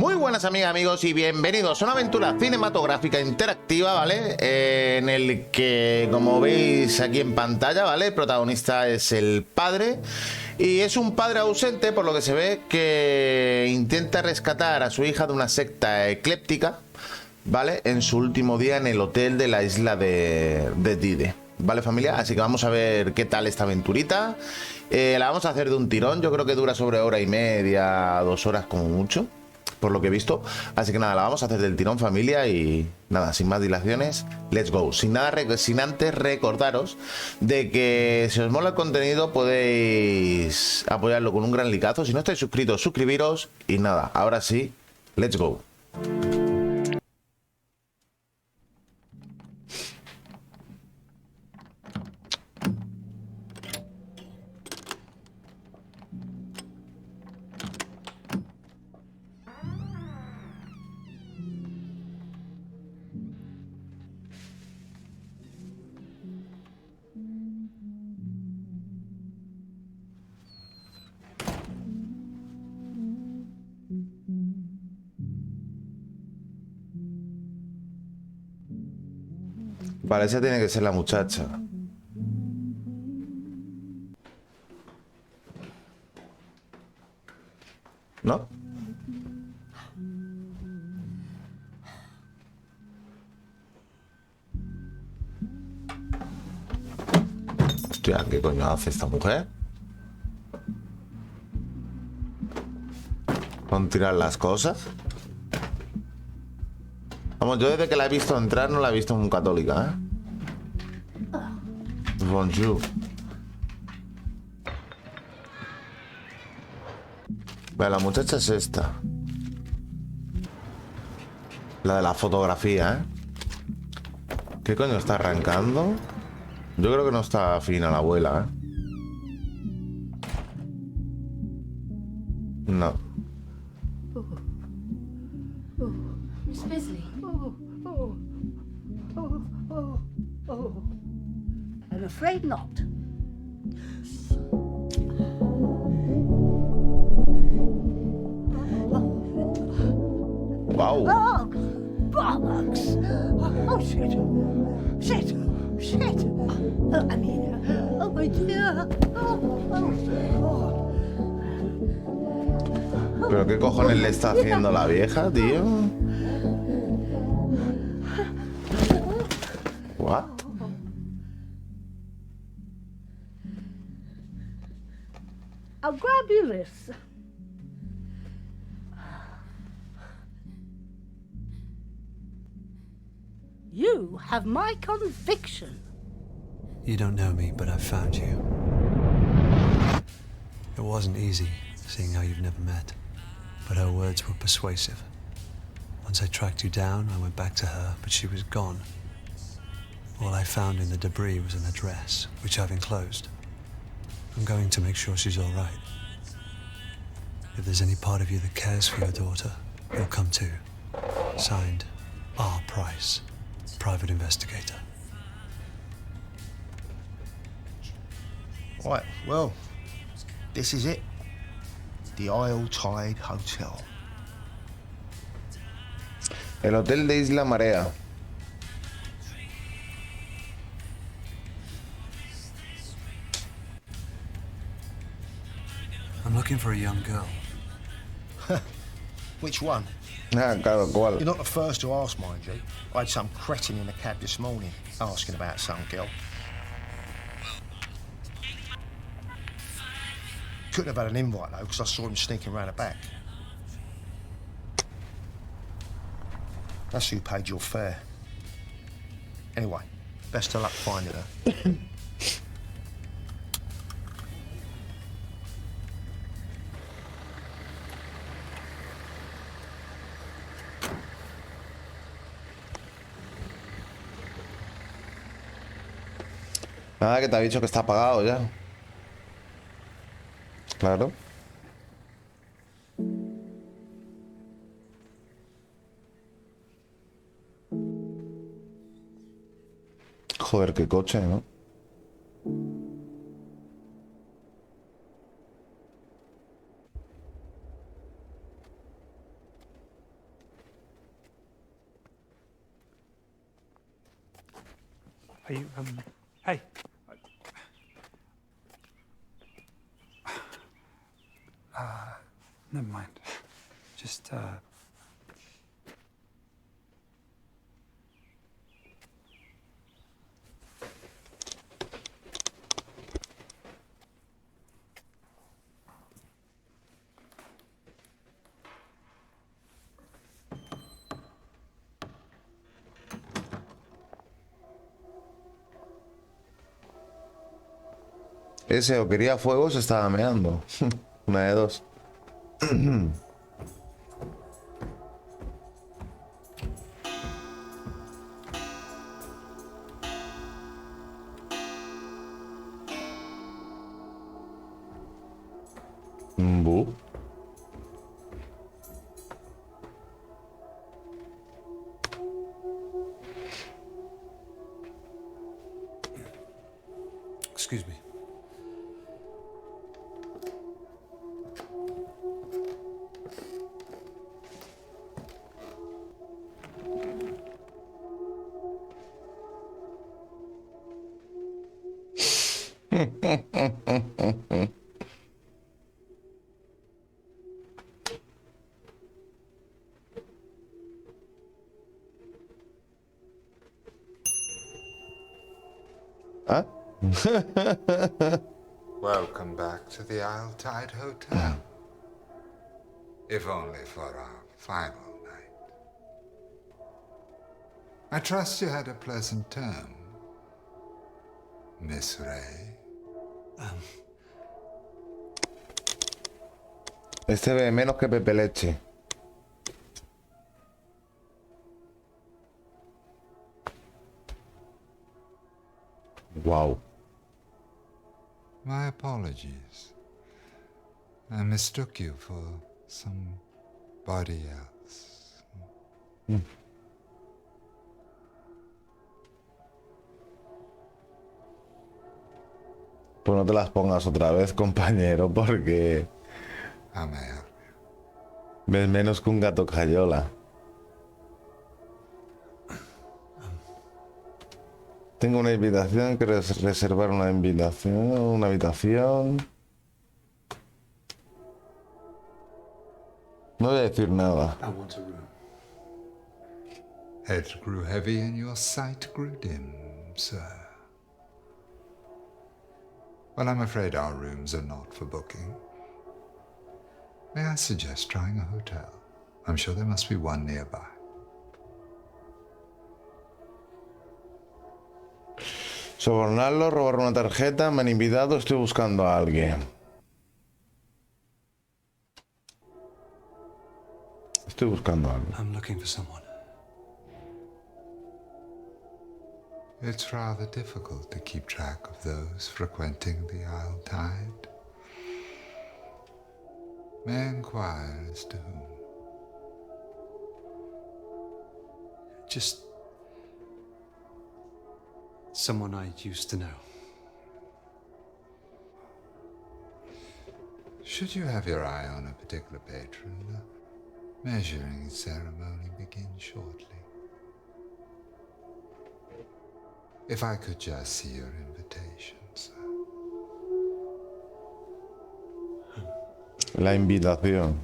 Muy buenas amigas, amigos y bienvenidos a una aventura cinematográfica interactiva, ¿vale? En el que, como veis aquí en pantalla, ¿vale? El protagonista es el padre y es un padre ausente, por lo que se ve, que intenta rescatar a su hija de una secta ecléctica, ¿vale? En su último día en el hotel de la isla de Debe. ¿Vale, familia? Así que vamos a ver qué tal esta aventurita. La vamos a hacer de un tirón. Yo creo que dura sobre hora y media, 2 horas como mucho, por lo que he visto. Así que nada, la vamos a hacer del tirón, familia. Y nada, sin más dilaciones, let's go. Sin antes recordaros de que si os mola el contenido podéis apoyarlo con un gran licazo. Si no estáis suscritos, suscribiros. Y nada, ahora sí, let's go. Vale, esa tiene que ser la muchacha, ¿no? Hostia, ¿qué coño hace esta mujer? ¿Con tirar las cosas? Vamos, yo desde que la he visto entrar no la he visto muy católica, ¿eh? Bonjour. Vale, la muchacha es esta. La de la fotografía, ¿eh? ¿Qué coño está arrancando? Yo creo que no está fina la abuela, ¿eh? No. Miss Bisley. I'm afraid not. Wow. Oh, bollocks! Oh, shit! Shit! Shit! I mean, oh my dear! Oh. ¿Pero qué cojones le está haciendo la vieja, tío? What? I'll grab you this. You have my conviction. You don't know me, but I've found you. It wasn't easy, seeing how you've never met, but her words were persuasive. Once I tracked you down, I went back to her, but she was gone. All I found in the debris was an address, which I've enclosed. I'm going to make sure she's all right. If there's any part of you that cares for your daughter, you'll come too. Signed, R. Price, private investigator. Right, well, this is it. The Isle Tide Hotel. El hotel de Isla Marea. I'm looking for a young girl. Which one? Ah, claro, ¿cuál? You're not the first to ask, mind you. I had some cretin in the cab this morning asking about some girl. Couldn't have had an invite though, because I saw him sneaking around the back. That's who paid your fare. Anyway, best of luck finding her. Nada, que te ha dicho que está apagado ya. Claro. Joder, qué coche, ¿no? Are you, hey. Never mind. Just, Ese o quería fuego o se estaba meando. Una de dos. Bu. Excuse me. ¿Ah? Welcome back to the Isle Tide Hotel. If only for our final night. I trust you had a pleasant term, Miss Ray. Este ve menos que Pepe Leche. Wow. My apologies. I mistook you for somebody else. Pues no te las pongas otra vez, compañero, porque How may I help you? ves menos que un gato cayola. Tengo una invitación, quiero reservar una habitación. No voy a decir nada. I want a room. Head grew heavy and your sight grew dim, sir. Well, I'm afraid our rooms are not for booking. May I suggest trying a hotel? I'm sure there must be one nearby. Sobornarlo, robar una tarjeta, me han invitado, estoy buscando a alguien. Estoy buscando a alguien. I'm looking for someone. It's rather difficult to keep track of those frequenting the Isle Tide. May I inquire as to whom? Just someone I used to know. Should you have your eye on a particular patron, the measuring ceremony begins shortly. If I could just see your invitation, sir. La invitación.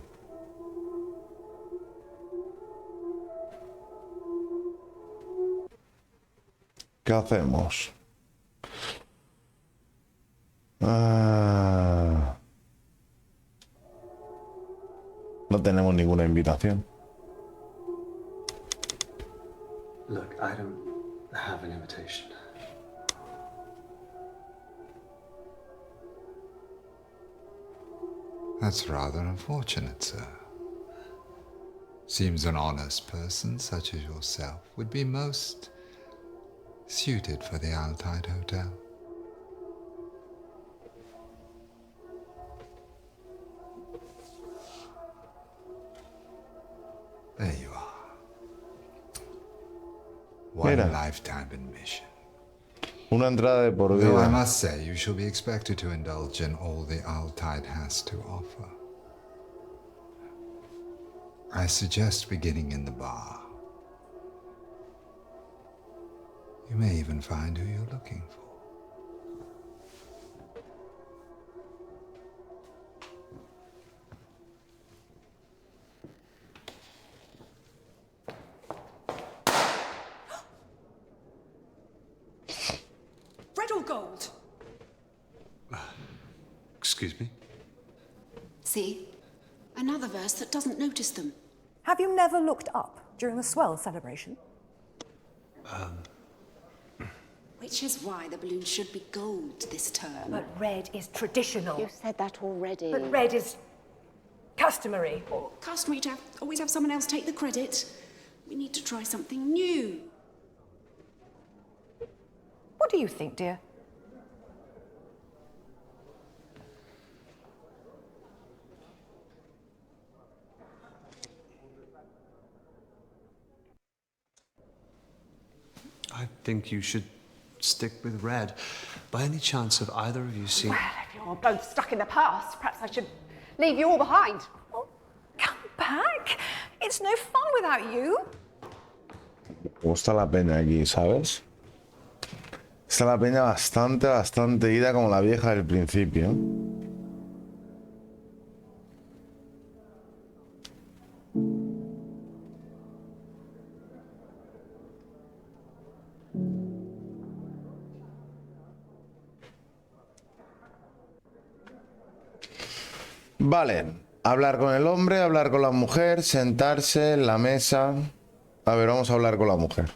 ¿Qué hacemos? No tenemos ninguna invitación. Look, I don't have an invitation. That's rather unfortunate, sir. Seems an honest person such as yourself would be most suited for the Isle Tide Hotel. There you are. One Mira. lifetime admission. Una entrada de por Though I vida. must say, you shall be expected to indulge in all the Isle Tide has to offer. I suggest beginning in the bar. You may even find who you're looking for. Red or gold? Excuse me? See? Another verse that doesn't notice them. Have you never looked up during the swell celebration? Which is why the balloon should be gold this term. But red is traditional. You said that already. But red is customary. Customary to always have someone else take the credit. We need to try something new. What do you think, dear? I think you should stick with red. By any chance have either of you seen... Well, if you're both stuck in the past, perhaps I should leave you all behind. Oh, come back. It's no fun without you. ¿Cómo está la peña aquí, sabes? Está la peña bastante ida como la vieja del principio. Vale, hablar con el hombre, hablar con la mujer, sentarse en la mesa. A ver, vamos a hablar con la mujer.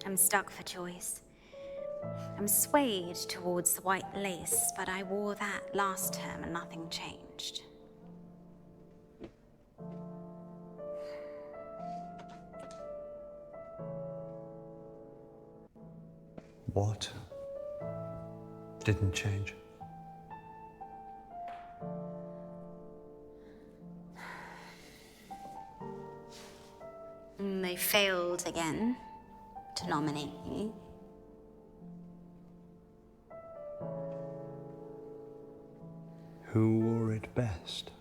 I'm stuck for choice. I'm swayed towards the white lace, but I wore that last term and nothing changed. What didn't change? They failed again to nominate me. Who wore it best?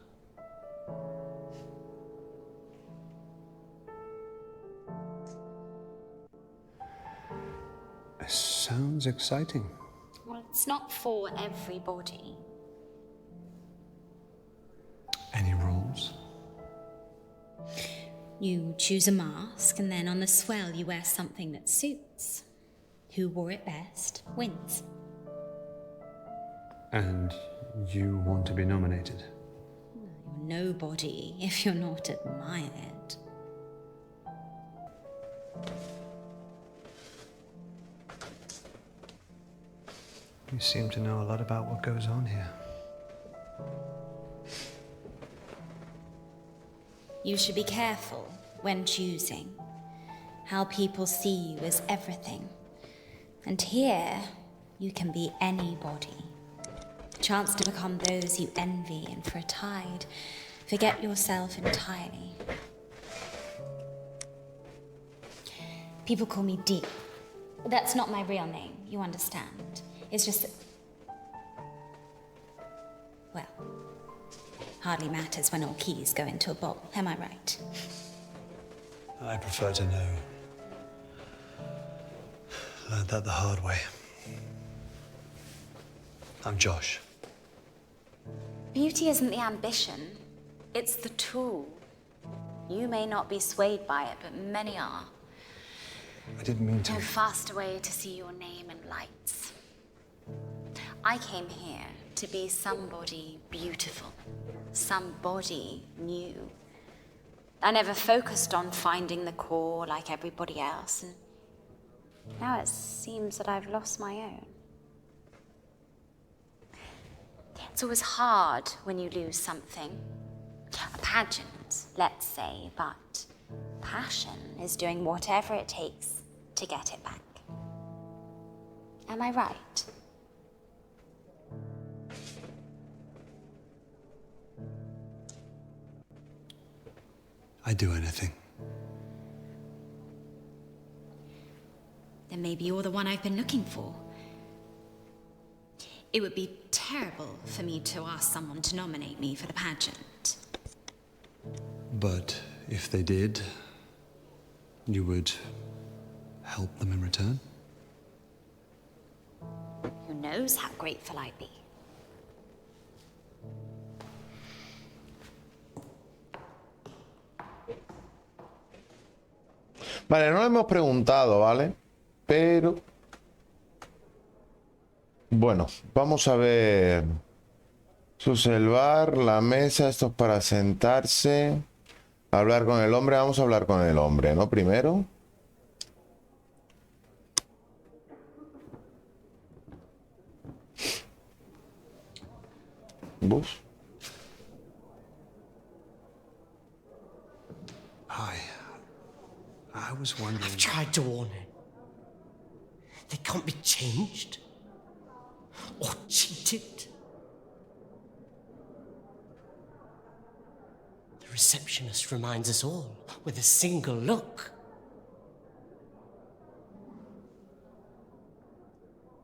Sounds exciting. Well, it's not for everybody. Any rules? You choose a mask, and then on the swell you wear something that suits. Who wore it best wins. And you want to be nominated? You're nobody if you're not admired. You seem to know a lot about what goes on here. You should be careful when choosing. How people see you is everything. And here, you can be anybody. Chance to become those you envy, and for a tide, forget yourself entirely. People call me Dee. That's not my real name, you understand. It's just that... Well, hardly matters when all keys go into a bowl, am I right? I prefer to know. Learned that the hard way. I'm Josh. Beauty isn't the ambition, it's the tool. You may not be swayed by it, but many are. I didn't mean to... No faster way to see your name in lights. I came here to be somebody beautiful, somebody new. I never focused on finding the core like everybody else, and now it seems that I've lost my own. It's always hard when you lose something. A pageant, let's say, but passion is doing whatever it takes to get it back. Am I right? I'd do anything. Then maybe you're the one I've been looking for. It would be terrible for me to ask someone to nominate me for the pageant. But if they did, you would help them in return? Who knows how grateful I'd be? Vale, no lo hemos preguntado, ¿vale? Pero... bueno, vamos a ver... salvar, la mesa, esto es para sentarse... hablar con el hombre, vamos a hablar con el hombre, ¿no? Primero... bus. Hi. I was wondering... I've tried to warn her. They can't be changed or cheated. The receptionist reminds us all with a single look.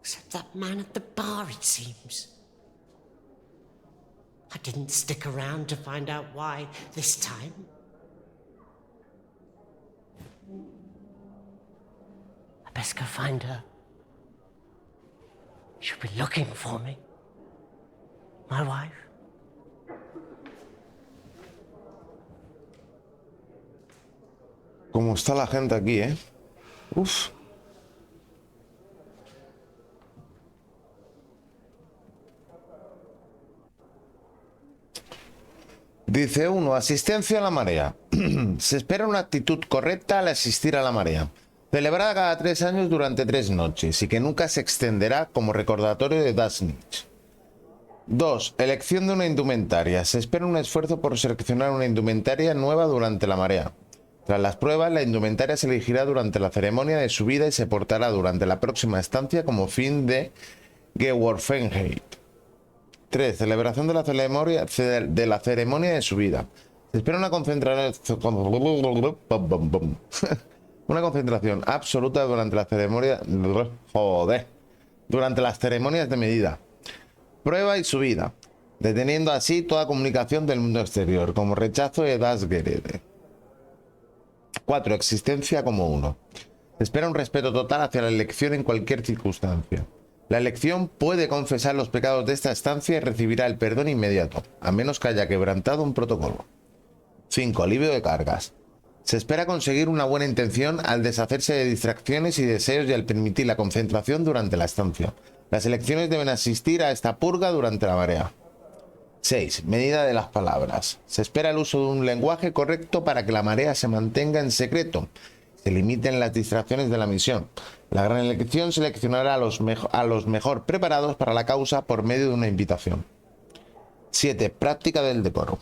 Except that man at the bar, it seems. I didn't stick around to find out why this time. I best go find her. She'll be looking for me. My wife. ¿Cómo está la gente aquí, eh? Uf. Dice uno, asistencia a la marea. Se espera una actitud correcta al asistir a la marea, celebrada cada 3 años durante 3 noches y que nunca se extenderá como recordatorio de Das Nichts. 2. Elección de una indumentaria. Se espera un esfuerzo por seleccionar una indumentaria nueva durante la marea. Tras las pruebas, la indumentaria se elegirá durante la ceremonia de subida y se portará durante la próxima estancia como fin de Geworfenheit. 3. Celebración de la ceremonia de subida. Se espera una concentración absoluta durante la ceremonia. Durante las ceremonias de medida, prueba y subida, deteniendo así toda comunicación del mundo exterior, como rechazo de das Gerede. 4. Existencia como uno. Se espera un respeto total hacia la elección en cualquier circunstancia. La elección puede confesar los pecados de esta estancia y recibirá el perdón inmediato, a menos que haya quebrantado un protocolo. 5. Alivio de cargas. Se espera conseguir una buena intención al deshacerse de distracciones y deseos y al permitir la concentración durante la estancia. Las elecciones deben asistir a esta purga durante la marea. 6. Medida de las palabras. Se espera el uso de un lenguaje correcto para que la marea se mantenga en secreto. Se limiten las distracciones de la misión. La gran elección seleccionará a los mejor preparados para la causa por medio de una invitación. 7. Práctica del decoro.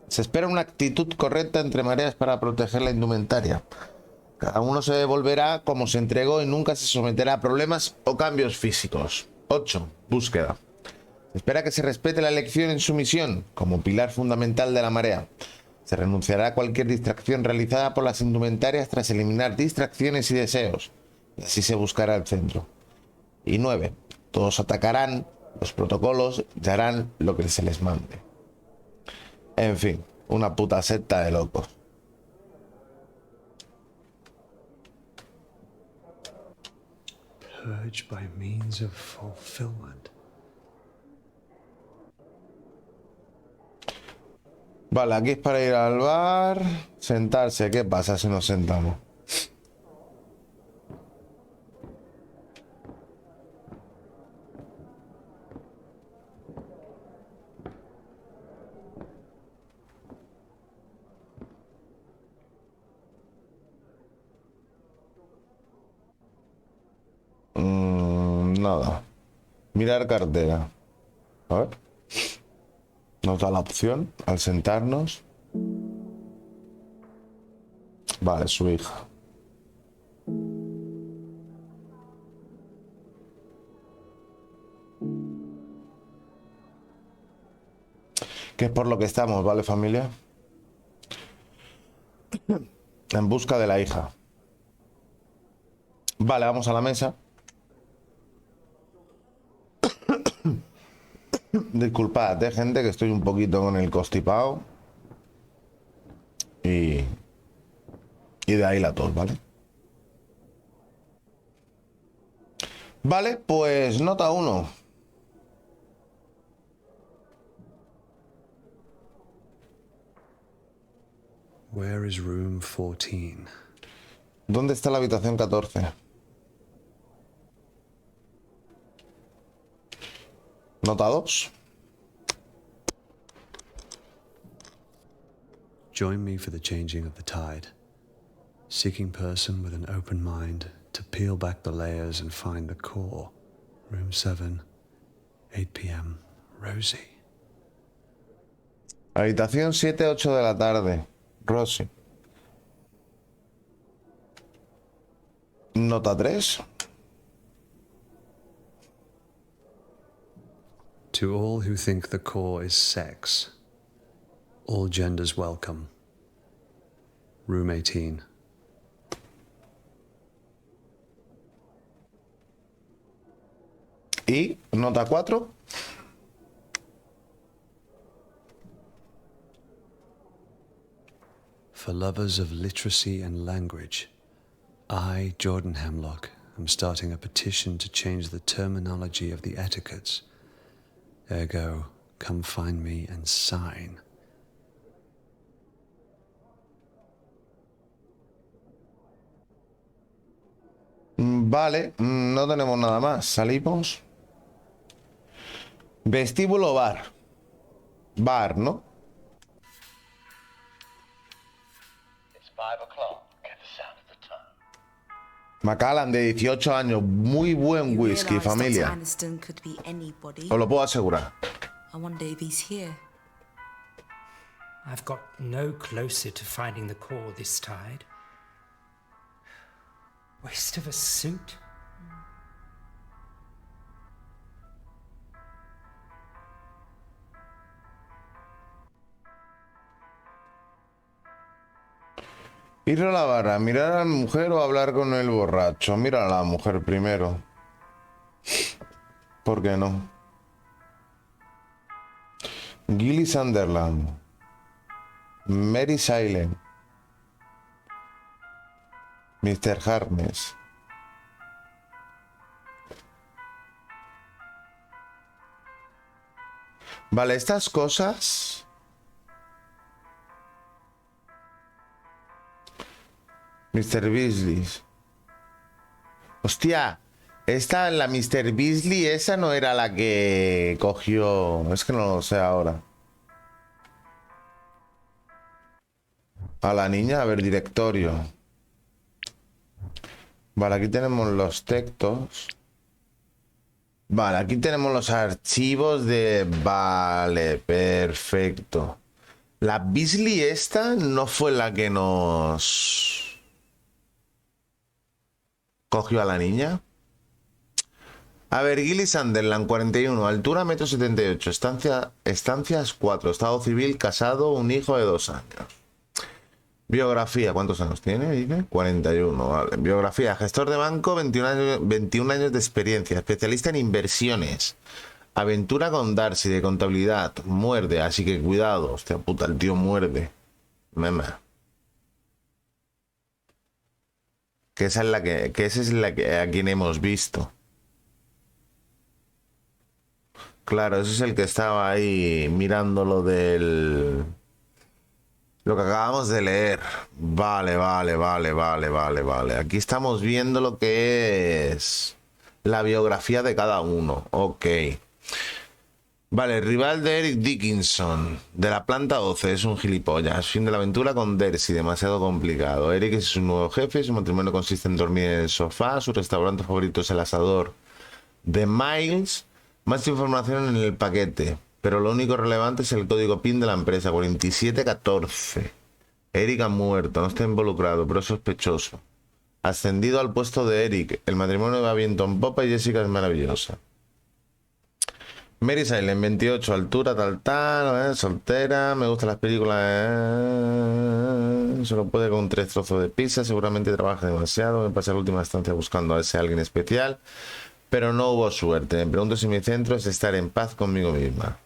Se espera una actitud correcta entre mareas para proteger la indumentaria. Cada uno se devolverá como se entregó y nunca se someterá a problemas o cambios físicos. 8. Búsqueda. Se espera que se respete la elección en su misión como pilar fundamental de la marea. Se renunciará a cualquier distracción realizada por las indumentarias tras eliminar distracciones y deseos. Y así se buscará el centro. Y 9. Todos atacarán los protocolos y harán lo que se les mande. En fin, una puta secta de locos. Purge by means of fulfillment. Vale, aquí es para ir al bar, sentarse. ¿Qué pasa si nos sentamos? Nada. Mirar cartera. A ver. Nos da la opción al sentarnos. Vale, su hija. Que es por lo que estamos, ¿vale, familia? En busca de la hija. Vale, vamos a la mesa. Disculpad, gente, que estoy un poquito con el constipado. Y de ahí la tos, ¿vale? Vale, pues nota 1. Where is room 14? ¿Dónde está la habitación 14? Nota 2. Join me for the changing of the tide. Seeking person with an open mind to peel back the layers and find the core. Room 7, 8 p.m. Rosie. Habitación 7, 8 de la tarde. Rosie. Nota 3. To all who think the core is sex, all genders welcome. Room 18. Y nota 4. For lovers of literacy and language, I, Jordan Hemlock, am starting a petition to change the terminology of the etiquettes. Ergo, come find me and sign. Vale, no tenemos nada más. Salimos. Vestíbulo bar. Bar, ¿no? Macallan, de 18 años. Muy buen whisky, familia. Os lo puedo asegurar. I wonder if he's here. I've got no closer to finding the core this tide. Waste of a suit. Ir a la barra, mirar a la mujer o hablar con el borracho. Mira a la mujer primero. ¿Por qué no? Gilly Sunderland. Mary Silent. Mr. Harness. Vale, estas cosas... Mr. Beasley. Hostia, esta, la Mr. Beasley, esa no era la que cogió... Es que no lo sé ahora. A la niña, a ver, directorio. Vale, aquí tenemos los textos. Vale, aquí tenemos los archivos de... Vale, perfecto. La Beasley esta no fue la que nos... cogió a la niña. A ver, Gilly Sunderland, 41, altura 1,78 m, estancias 4, estado civil, casado, un hijo de 2 años. Biografía, ¿cuántos años tiene? Dime. 41, vale. Biografía, gestor de banco, 21 años de experiencia, especialista en inversiones. Aventura con Darcy, de contabilidad, muerde, así que cuidado. Hostia puta, el tío muerde. Mema. Que esa es la que a quien hemos visto. Claro, ese es el que estaba ahí mirando lo del... Lo que acabamos de leer. Vale. Aquí estamos viendo lo que es la biografía de cada uno. Ok. Vale, rival de Eric Dickinson, de la planta 12, es un gilipollas. Fin de la aventura con Darcy, demasiado complicado. Eric es su nuevo jefe, su matrimonio consiste en dormir en el sofá, su restaurante favorito es el asador de Miles. Más información en el paquete, pero lo único relevante es el código PIN de la empresa, 4714. Eric ha muerto, no está involucrado, pero es sospechoso. Ascendido al puesto de Eric, el matrimonio va viento en popa y Jessica es maravillosa. Mary Silent, 28, altura, tal, soltera, me gustan las películas, solo puede con 3 trozos de pizza, seguramente trabaja demasiado, me pasa la última estancia buscando a ese alguien especial, pero no hubo suerte. Me pregunto si mi centro es estar en paz conmigo misma.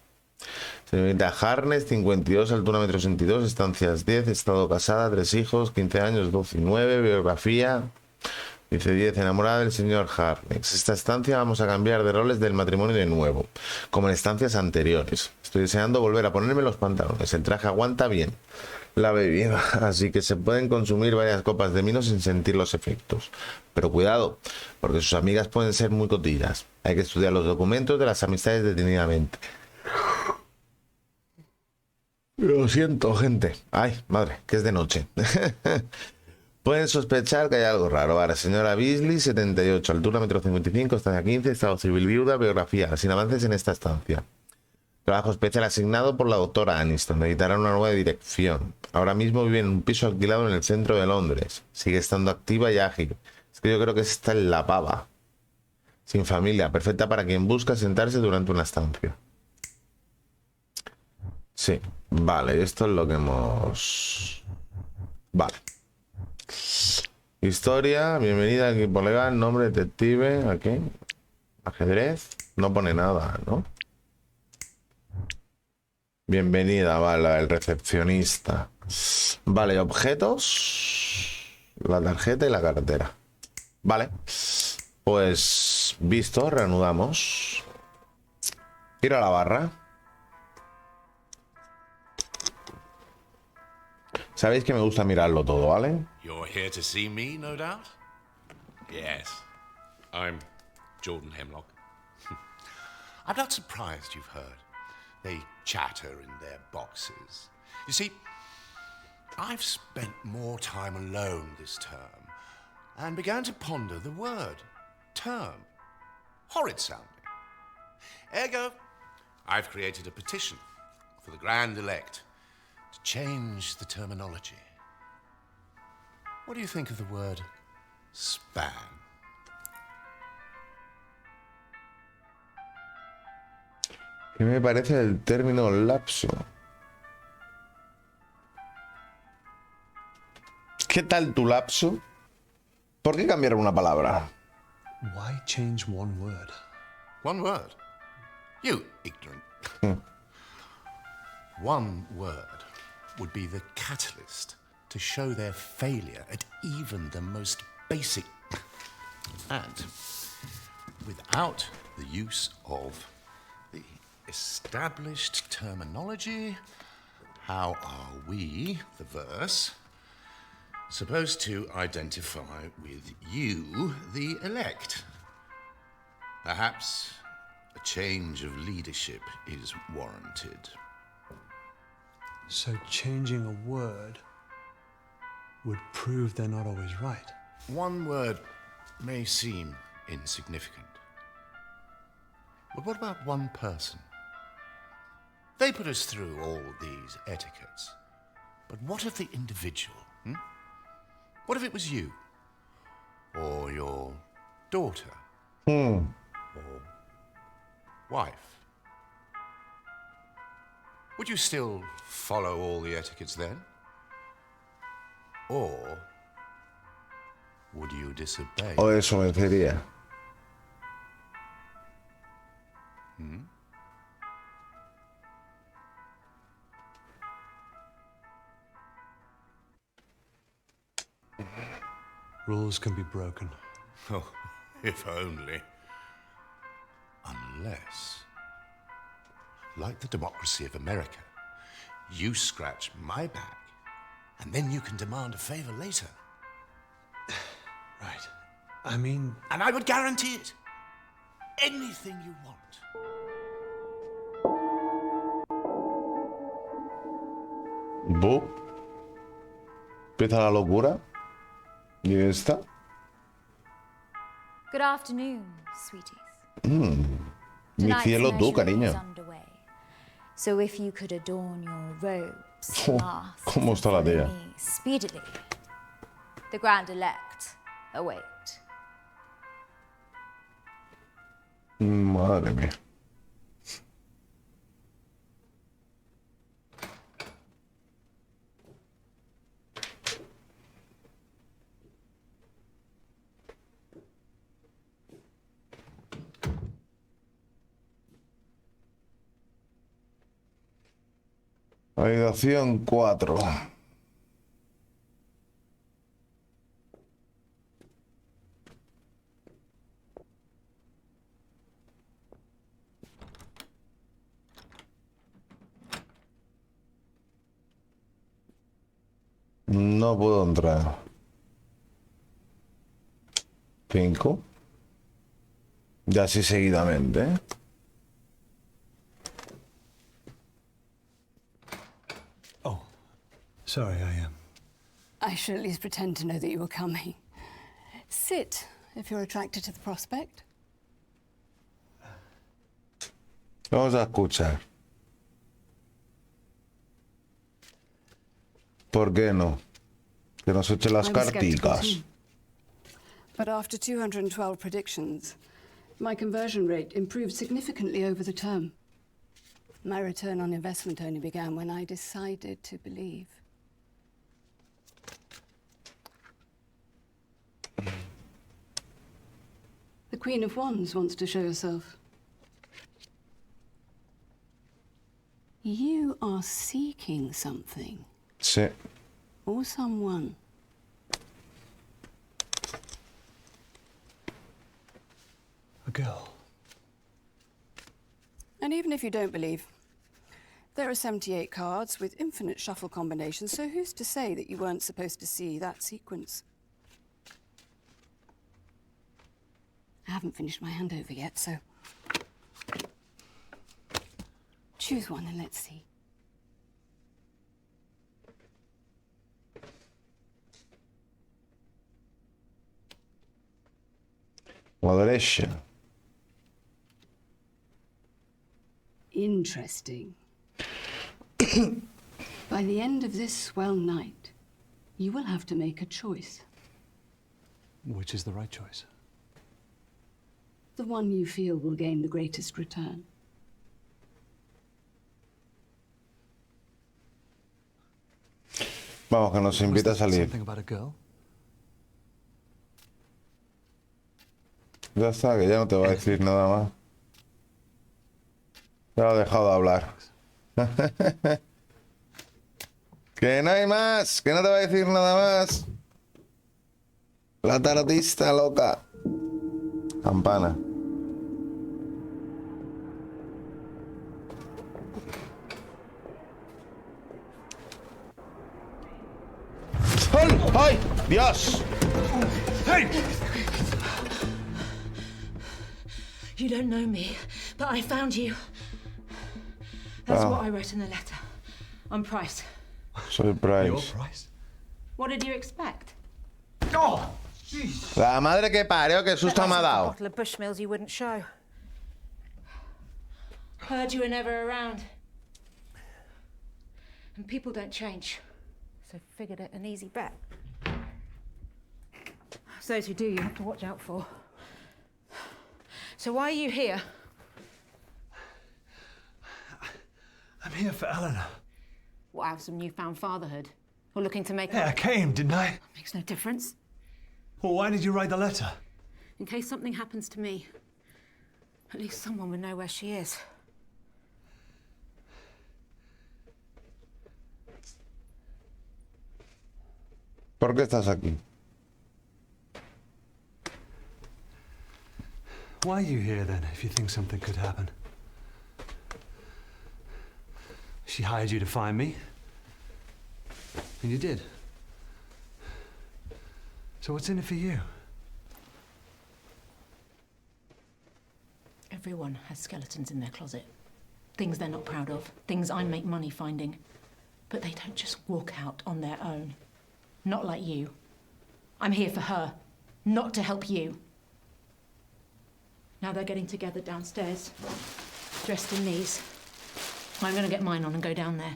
Señorita Harness, 52, altura 1,62 m, estancias 10, estado casada, 3 hijos, 15 años, 12 y 9, biografía. Dice 10, enamorada del señor Harness. Esta estancia vamos a cambiar de roles del matrimonio de nuevo, como en estancias anteriores. Estoy deseando volver a ponerme los pantalones. El traje aguanta bien la bebida, así que se pueden consumir varias copas de vino sin sentir los efectos. Pero cuidado, porque sus amigas pueden ser muy cotillas. Hay que estudiar los documentos de las amistades detenidamente. Lo siento, gente. Ay, madre, que es de noche. Pueden sospechar que hay algo raro. Ahora, señora Beasley, 78, altura 1,55 m, estancia 15, estado civil viuda, biografía, sin avances en esta estancia. Trabajo especial asignado por la doctora Aniston. Necesitará una nueva dirección. Ahora mismo vive en un piso alquilado en el centro de Londres. Sigue estando activa y ágil. Es que yo creo que esta es la pava. Sin familia, perfecta para quien busca sentarse durante una estancia. Sí, vale, esto es lo que hemos... Vale. Historia, bienvenida al equipo legal, nombre, detective, aquí. Ajedrez, no pone nada, ¿no? Bienvenida, vale, el recepcionista. Vale, objetos, la tarjeta y la cartera. Vale, pues visto, reanudamos. Ir a la barra. Sabéis que me gusta mirarlo todo, ¿vale? You're here to see me, no doubt? Yes, I'm Jordan Hemlock. I'm not surprised you've heard. They chatter in their boxes. You see, I've spent more time alone this term and began to ponder the word term. Horrid sounding. Ergo, I've created a petition for the Grand Elect to change the terminology. What do you think of the word span? ¿Qué me parece el término lapso? ¿Qué tal tu lapso? ¿Por qué cambiar una palabra? Why change one word? One word? You ignorant. One word would be the catalyst to show their failure at even the most basic. And without the use of the established terminology, how are we, the verse, supposed to identify with you, the elect? Perhaps a change of leadership is warranted. So changing a word would prove they're not always right. One word may seem insignificant. But what about one person? They put us through all these etiquettes. But what of the individual? What if it was you? Or your daughter? Or wife? Would you still follow all the etiquettes then? Or would you disobey? O desobedecería. Rules can be broken. Oh, if only. Unless, like the democracy of America, you scratch my back, and then you can demand a favor later. Right. I mean... And I would guarantee it. Anything you want. Bu. Empieza la locura. ¿Y esta? Good afternoon, sweeties. Mi Tonight's cielo tú, measurement is cariño. underway. So if you could adorn your robes, Oh, masks, ¿cómo está la and follow tía? me speedily, the grand elect await. Madre mía. Habitación 4. No puedo entrar. 5. Ya así seguidamente, ¿eh? Oh, sorry, I should at least pretend to know that you were coming. Sit, if you're attracted to the prospect. Vamos a escuchar. ¿Por qué no? Que nos eche las I was skeptical carticas. too. But after 212 predictions, my conversion rate improved significantly over the term. My return on investment only began when I decided to believe. The Queen of Wands wants to show herself. You are seeking something. Sí. Or someone. A girl. And even if you don't believe, there are 78 cards with infinite shuffle combinations, so who's to say that you weren't supposed to see that sequence? I haven't finished my handover yet, so choose one and let's see. Jugadores. Interesting. By the end of this swell night, you will have to make a choice. Which is the right choice? The one you feel will gain the greatest return. Vamos, que nos invita a salir. Something about a girl? Ya está, que ya no te va a decir nada más. Ya ha dejado de hablar. Que no hay más, que no te va a decir nada más. La tarotista loca. Campana. ¡Ay! ¡Dios! Hey! You don't know me, but I found you. That's what I wrote in the letter. I'm Price. Soy Price. Your Price? What did you expect? Oh! La madre que parió, que susto me ha A dado. bottle of Bushmills you wouldn't show. Heard you were never around. And people don't change. So figured it an easy bet. Those who do, you have to watch out for. So why are you here? I'm here for Eleanor. What, out of some newfound fatherhood? Or looking to make Yeah, I came, didn't I? Makes no difference. Well, why did you write the letter? In case something happens to me, at least someone would know where she is. ¿Por qué estás aquí? Why are you here then, if you think something could happen? She hired you to find me. And you did. So what's in it for you? Everyone has skeletons in their closet. Things they're not proud of. Things I make money finding. But they don't just walk out on their own. Not like you. I'm here for her, not to help you. Now they're getting together downstairs, dressed in these. I'm gonna get mine on and go down there.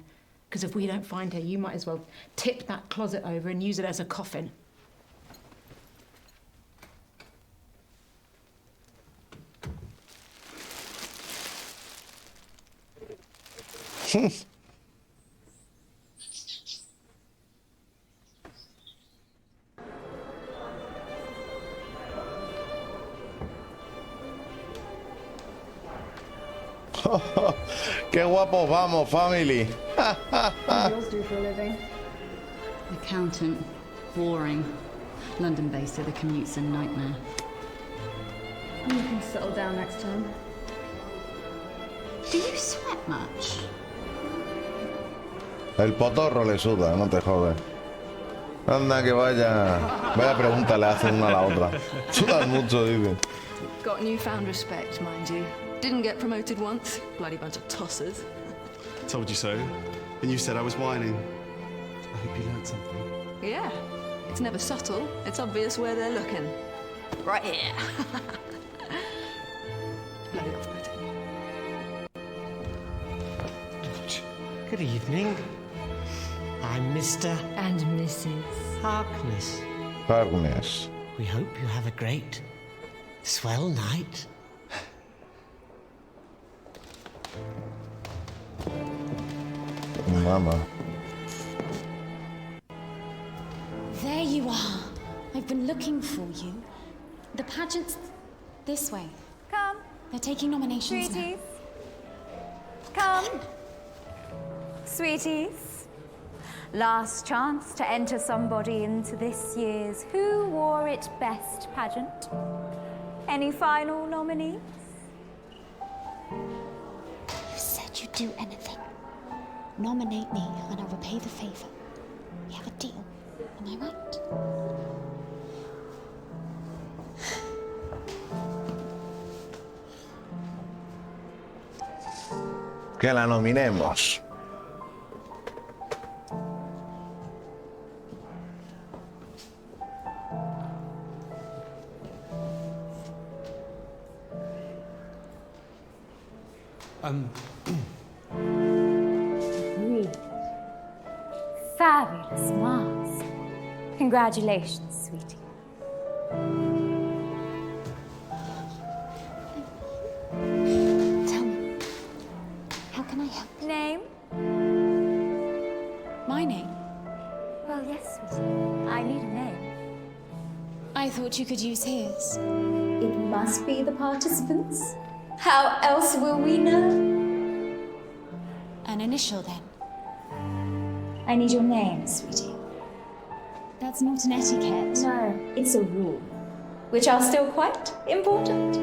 Because if we don't find her, you might as well tip that closet over and use it as a coffin. Qué guapos vamos, family. What do yours do for a living? Accountant. Boring. London-based, so the commute's a nightmare. You can settle down next time. Do you sweat much? El potorro le suda, no te jodes. Anda que vaya. Vaya pregunta le hacen una a la otra. Sudan mucho, dicen. Got newfound respect, mind you. Didn't get promoted once. Bloody bunch of tossers. Told you so. And you said I was whining. I hope you learned something. Yeah. It's never subtle. It's obvious where they're looking. Right here. Bloody off-putting. Good evening. I'm Mr. and Mrs. Harkness. Harkness. We hope you have a great, swell night. Mama. There you are. I've been looking for you. The pageant's this way. Come. They're taking nominations Sweeties. Come. Sweeties. Last chance to enter somebody into this year's Who Wore It Best pageant. Any final nominees? You said you'd do anything. Nominate me and I'll repay the favor. We have a deal. Am I right? Que la nominemos. Fabulous mask. Congratulations, sweetie. Tell me, how can I help? Name? My name? Well, yes, sweetie. I need a name. I thought you could use his. It must be the participants. How else will we know? An initial, then. I need your name, sweetie. That's not an etiquette. No, it's a rule, which are still quite important.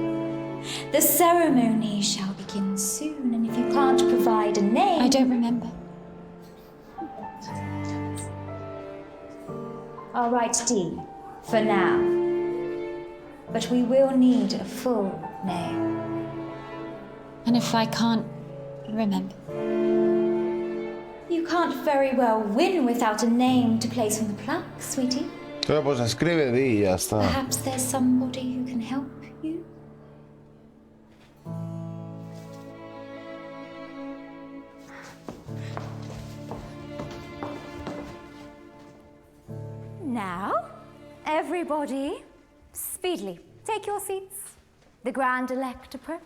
The ceremony shall begin soon, and if you can't provide a name... I don't remember. I'll write D for now. But we will need a full name. And if I can't remember? You can't very well win without a name to place on the plaque, sweetie. Pero pues escribe D y ya está. Perhaps there's somebody who can help you? Now, everybody, speedily, take your seats. The grand elect approach.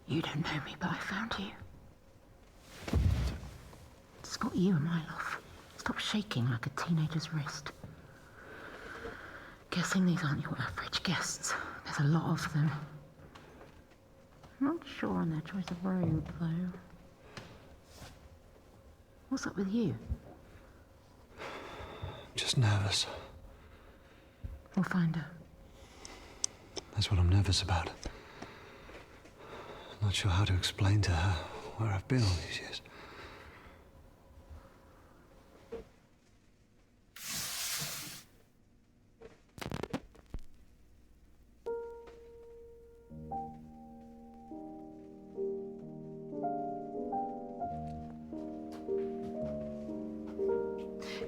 You don't know me, but I found you. It's got you in my love. Stop shaking like a teenager's wrist. Guessing these aren't your average guests. There's a lot of them. Not sure on their choice of robe, though. What's up with you? Just nervous. We'll find her. That's what I'm nervous about. I'm not sure how to explain to her where I've been all these years.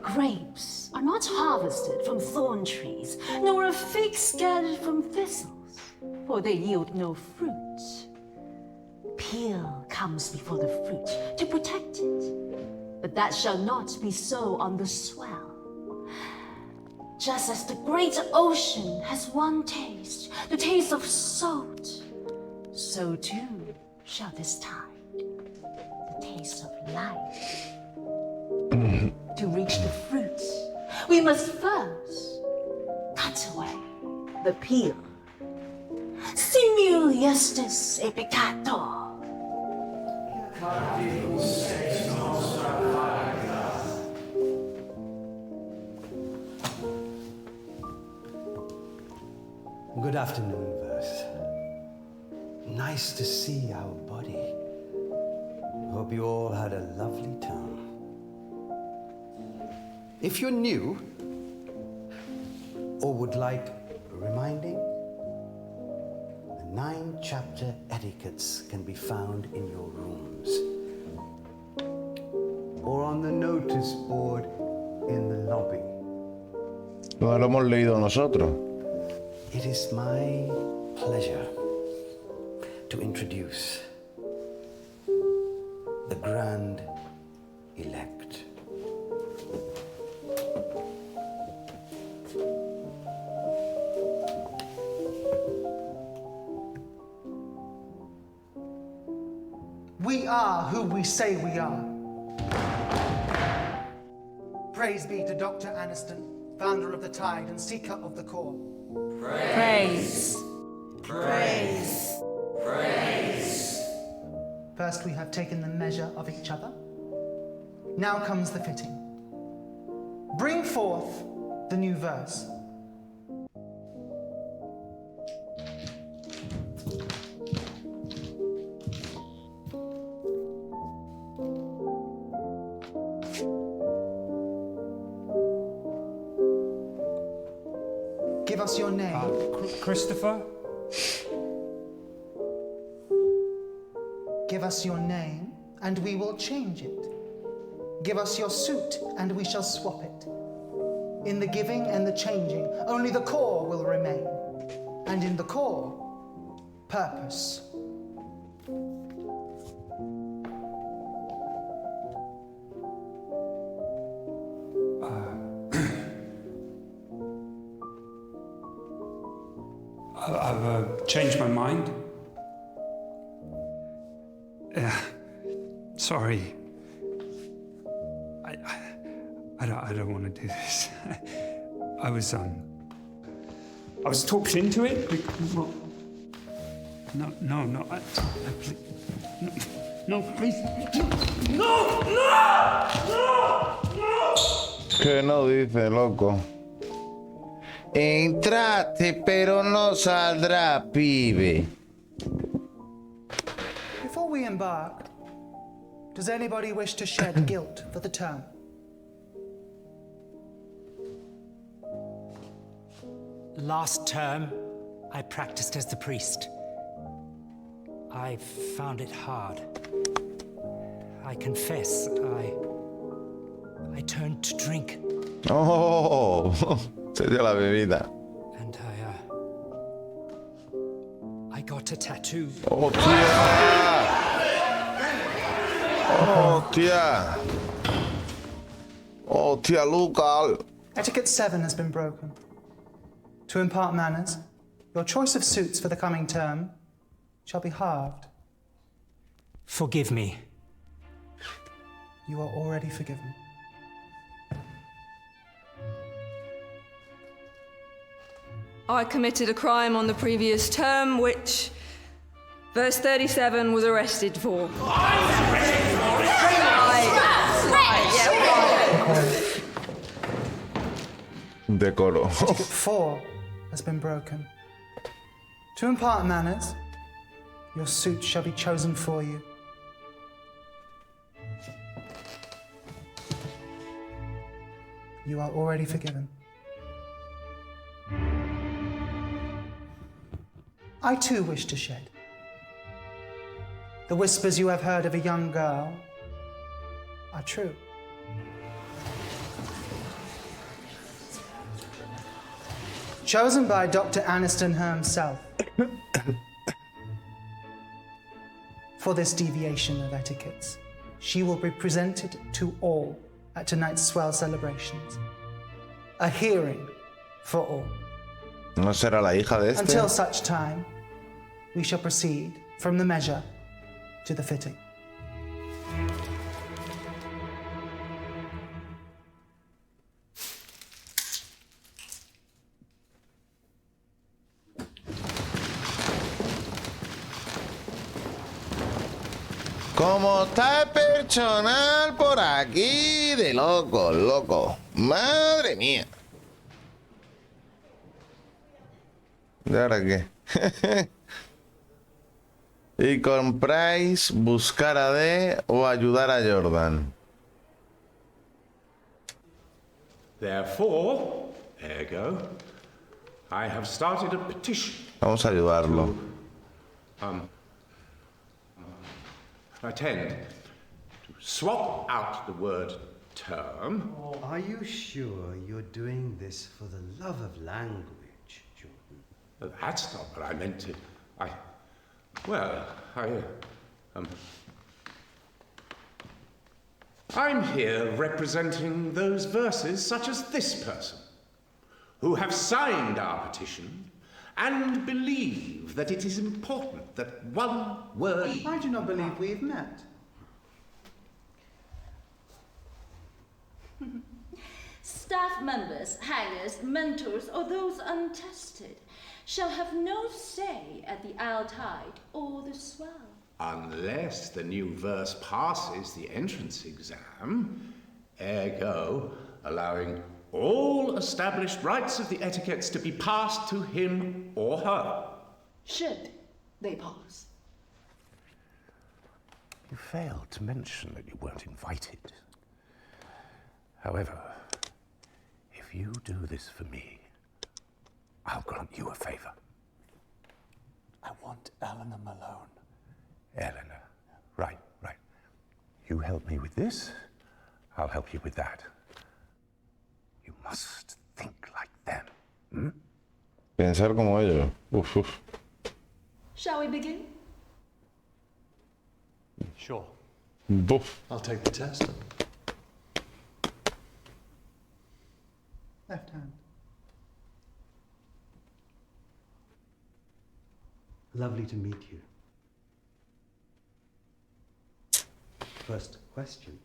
Grapes are not harvested from thorn trees, nor are figs gathered from thistles, for they yield no fruit. Peel comes before the fruit to protect it, but that shall not be so on the swell. Just as the great ocean has one taste, the taste of salt, so too shall this tide, the taste choice of life. To reach the fruit, we must first cut away the peel. Simul justus et peccator. Good afternoon, verse. Nice to see our body. Hope you all had a lovely time. If you're new or would like reminding, the 9-chapter etiquettes can be found in your rooms or on the notice board in the lobby. No lo hemos leído nosotros. It is my pleasure to introduce the grand elect. We are who we say we are. Praise be to Dr. Aniston, founder of the Tide and seeker of the core. Praise. Praise. Praise. First we have taken the measure of each other. Now comes the fitting. Bring forth the new verse. Give us your name. Christopher? Give us your name, and we will change it. Give us your suit, and we shall swap it. In the giving and the changing, only the core will remain. And in the core, purpose. I've changed my mind. Sorry. I don't want to do this. I was talked into it. Please. No. Que no dice, loco. Entraste, pero no saldrá, pibe. Before we embark, does anybody wish to shed guilt for the term? Last term, I practiced as the priest. I found it hard. I confess, I turned to drink. Oh, se dio la bebida. And I got a tattoo. Oh, tía. Oh, tía. Oh, tía Luca. Etiquette 7 has been broken. To impart manners, your choice of suits for the coming term shall be halved. Forgive me. You are already forgiven. I committed a crime on the previous term, which verse 37 was arrested for. Decoro. Etiquette 4 has been broken. To impart manners, your suit shall be chosen for you. You are already forgiven. I too wish to shed. The whispers you have heard of a young girl are true. Chosen by Dr. Aniston himself for this deviation of etiquettes, she will be presented to all at tonight's swell celebrations. A hearing for all. ¿No será la hija de este? Until such time, we shall proceed from the measure to the fitting. Como está el personal por aquí de loco, loco. Madre mía. ¿De ahora qué? Y compráis buscar a D o ayudar a Jordan. Therefore, ergo, I have started a petition. Vamos a ayudarlo. Attend to swap out the word term. Are you sure you're doing this for the love of language, Jordan? That's not what I meant to. I'm here representing those verses, such as this person, who have signed our petition and believe that it is important that one word... I do not believe we've met. Staff members, hangers, mentors, or those untested shall have no say at the Isle tide or the swell. Unless the new verse passes the entrance exam, ergo allowing all established rights of the etiquettes to be passed to him or her. Should they pass? You failed to mention that you weren't invited. However, if you do this for me, I'll grant you a favor. I want Eleanor Malone. Eleanor. Right. You help me with this, I'll help you with that. You must think like them. Pensar como ellos. Uf. Shall we begin? Sure. Buf. I'll take the test. Left hand. Lovely to meet you. First question.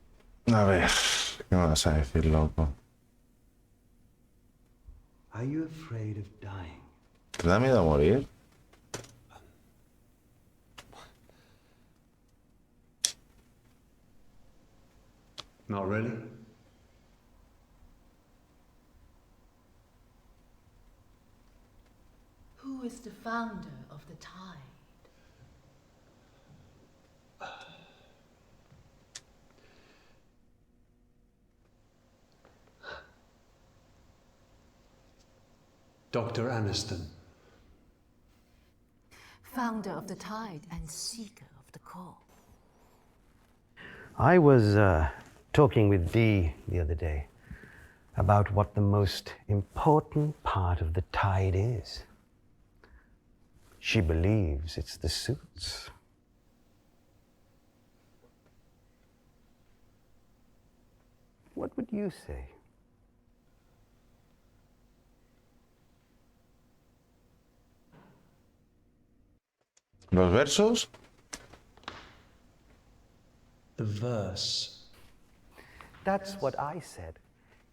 A ver, ¿qué me vas a decir, loco? Are you afraid of dying? ¿Te da miedo a morir? Not really. Who is the founder of the tide? Dr. Aniston. Founder of the tide and seeker of the call. I was talking with Dee the other day about what the most important part of the tide is. She believes it's the suits. What would you say? ¿Los versos? The verse. That's what I said.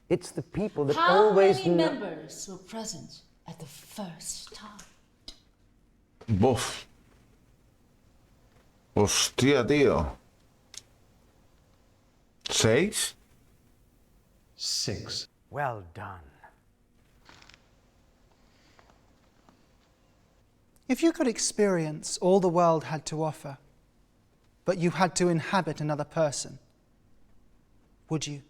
It's the people that How always many know. members were present at the first time? Buf. Hostia, tío. 6? 6. Well done. If you could experience all the world had to offer, but you had to inhabit another person, would you?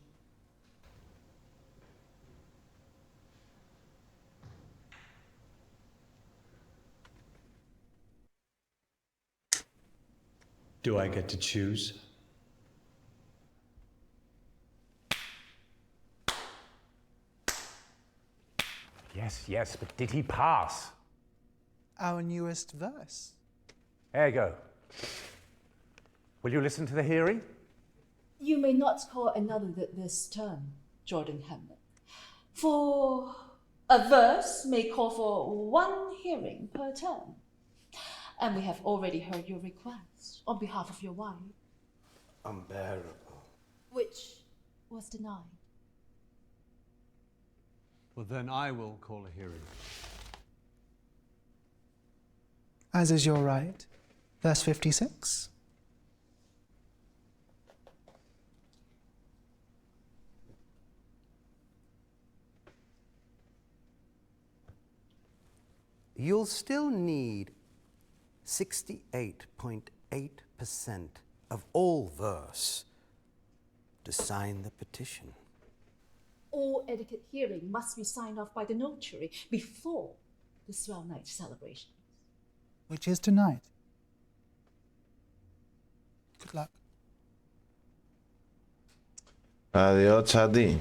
Do I get to choose? Yes, but did he pass? Our newest verse. Ergo. Will you listen to the hearing? You may not call another this term, Jordan Hamlet. For a verse may call for one hearing per term. And we have already heard your request on behalf of your wife, Unbearable. which was denied. Well, then I will call a hearing. As is your right. Verse 56. you'll still need 68.8% of all verse to sign the petition. All etiquette hearing must be signed off by the notary before the swell night celebration. Which is tonight. Good luck. Adiós, chati.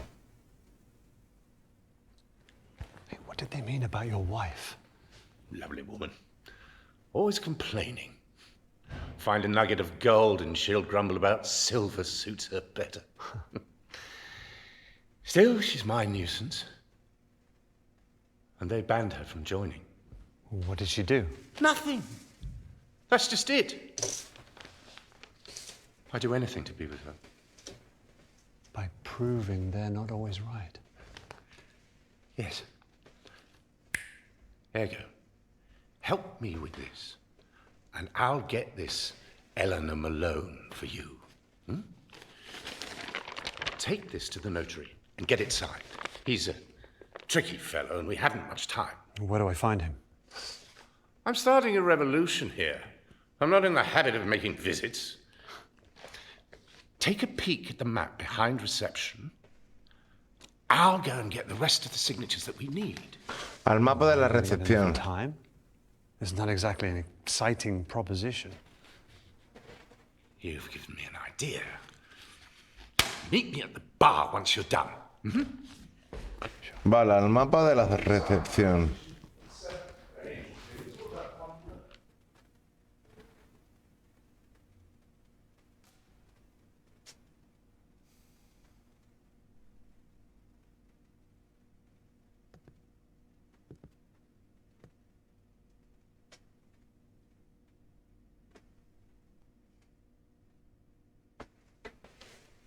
Hey, what did they mean about your wife? Lovely woman. Always complaining. Find a nugget of gold and she'll grumble about silver suits her better. Still, she's my nuisance. And they banned her from joining. What did she do? Nothing. That's just it. I'd do anything to be with her. By proving they're not always right. Yes. There you go. Help me with this, and I'll get this Eleanor Malone for you. Take this to the notary and get it signed. He's a tricky fellow, and we haven't much time. Where do I find him? I'm starting a revolution here. I'm not in the habit of making visits. Take a peek at the map behind reception. I'll go and get the rest of the signatures that we need. Al mapa de la recepción. Time? It's not exactly an exciting proposition. You've given me an idea. Meet me at the bar once you're done. Vale, al mapa de la recepción.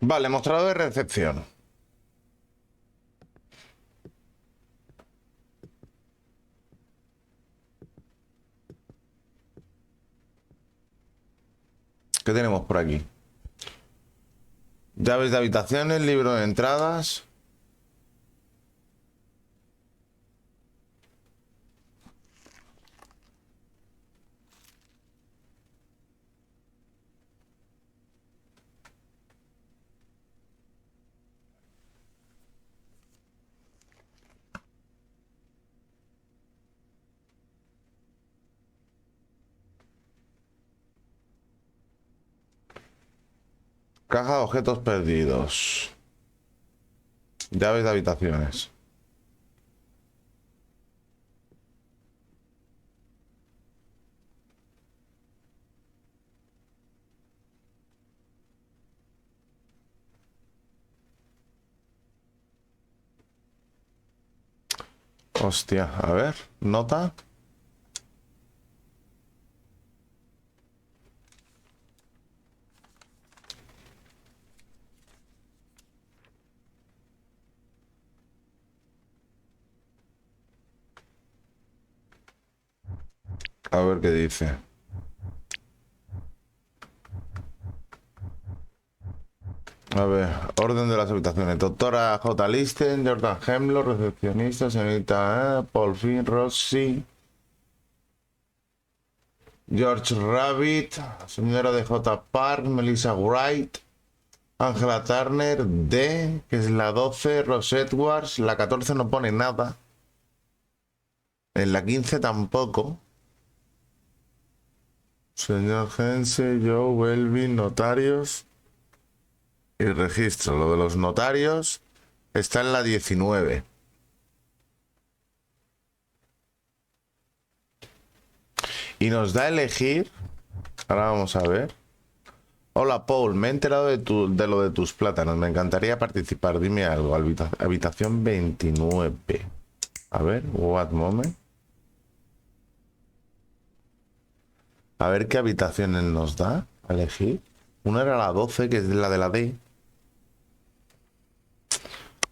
Vale, mostrador de recepción. ¿Qué tenemos por aquí? Llaves de habitaciones, libro de entradas. Caja de objetos perdidos. Llaves de habitaciones. Hostia, a ver, nota. A ver qué dice. A ver, orden de las habitaciones. Doctora J. Listen, Jordan Hemlock, recepcionista, señorita Paul Finn, Rossi, George Rabbit, señora de J. Park, Melissa Wright, Angela Turner, D, que es la 12, Ross Edwards, la 14 no pone nada. En la 15 tampoco. Señor Hense, Joe, Welvin, notarios y registro. Lo de los notarios está en la 19. Y nos da a elegir. Ahora vamos a ver. Hola Paul, me he enterado de lo de tus plátanos. Me encantaría participar. Dime algo. Habitación 29. A ver, what moment. A ver qué habitaciones nos da a elegir. Una era la 12, que es la de la D.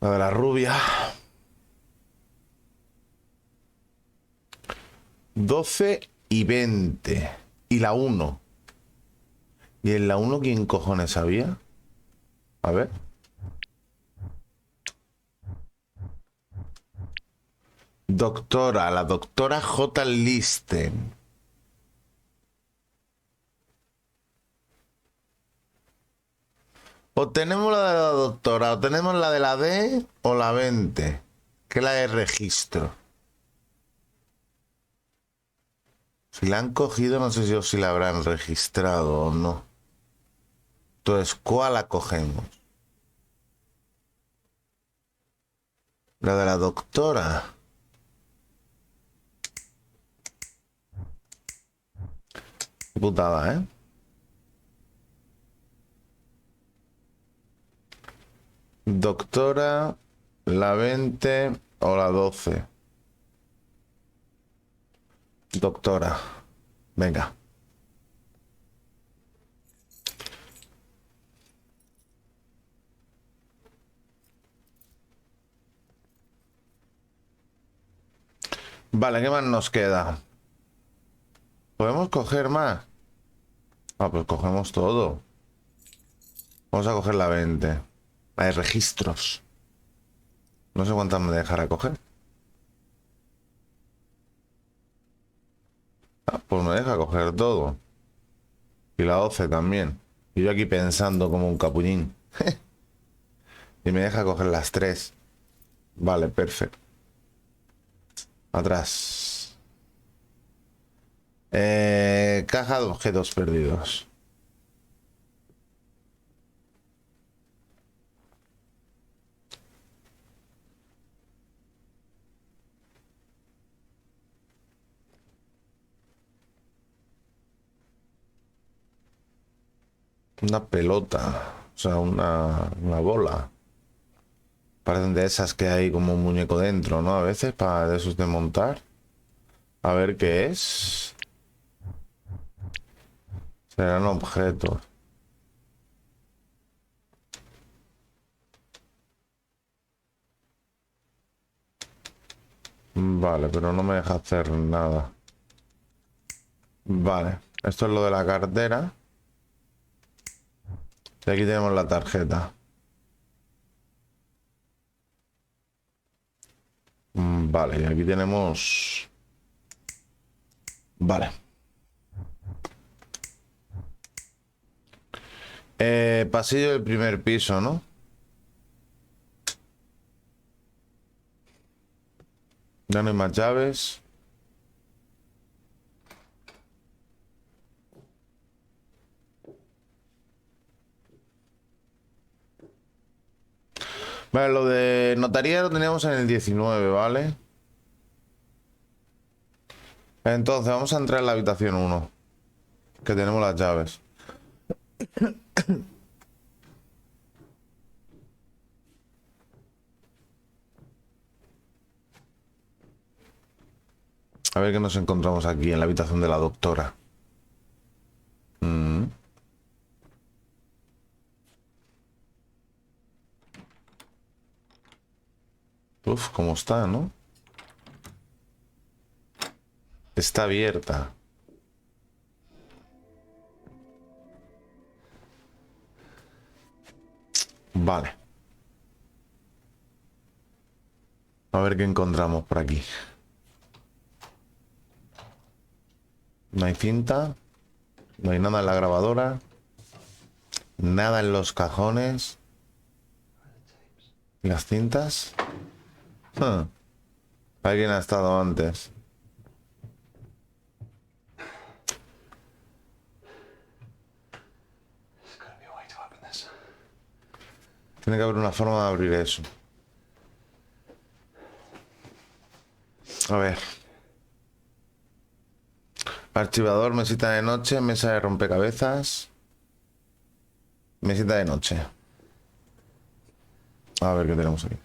La de la rubia. 12 y 20. Y la 1. ¿Y en la 1 quién cojones había? A ver. Doctora, la doctora J. Listen. O tenemos la de la doctora, o tenemos la de la D o la 20, que es la de registro. Si la han cogido, no sé si la habrán registrado o no. Entonces, ¿cuál la cogemos? La de la doctora. Qué putada, ¿eh? Doctora, la 20 o la 12. Doctora. Venga. Vale, ¿qué más nos queda? ¿Podemos coger más? Ah, pues cogemos todo. Vamos a coger la 20. La de registros. No sé cuántas me dejará coger. Ah, pues me deja coger todo. Y la 12 también. Y yo aquí pensando como un capullín. Y me deja coger las 3. Vale, perfecto. Atrás. Caja de objetos perdidos. Una pelota. O sea, una bola. Parecen de esas que hay como un muñeco dentro, ¿no? A veces para de esos de montar. A ver qué es. Serán objetos. Vale, pero no me deja hacer nada. Vale, esto es lo de la cartera. Y aquí tenemos la tarjeta. Vale, y aquí tenemos... Vale. Pasillo del primer piso, ¿no? Ya no hay más llaves. Vale, lo de notaría lo teníamos en el 19, ¿vale? Entonces vamos a entrar en la habitación 1, que tenemos las llaves. A ver qué nos encontramos aquí en la habitación de la doctora. Uf, cómo está, ¿no? Está abierta. Vale. A ver qué encontramos por aquí. No hay cinta. No hay nada en la grabadora. Nada en los cajones. ¿Y las cintas? Alguien ha estado antes. Tiene que haber una forma de abrir eso. A ver. Archivador, mesita de noche, mesa de rompecabezas. Mesita de noche. A ver qué tenemos aquí.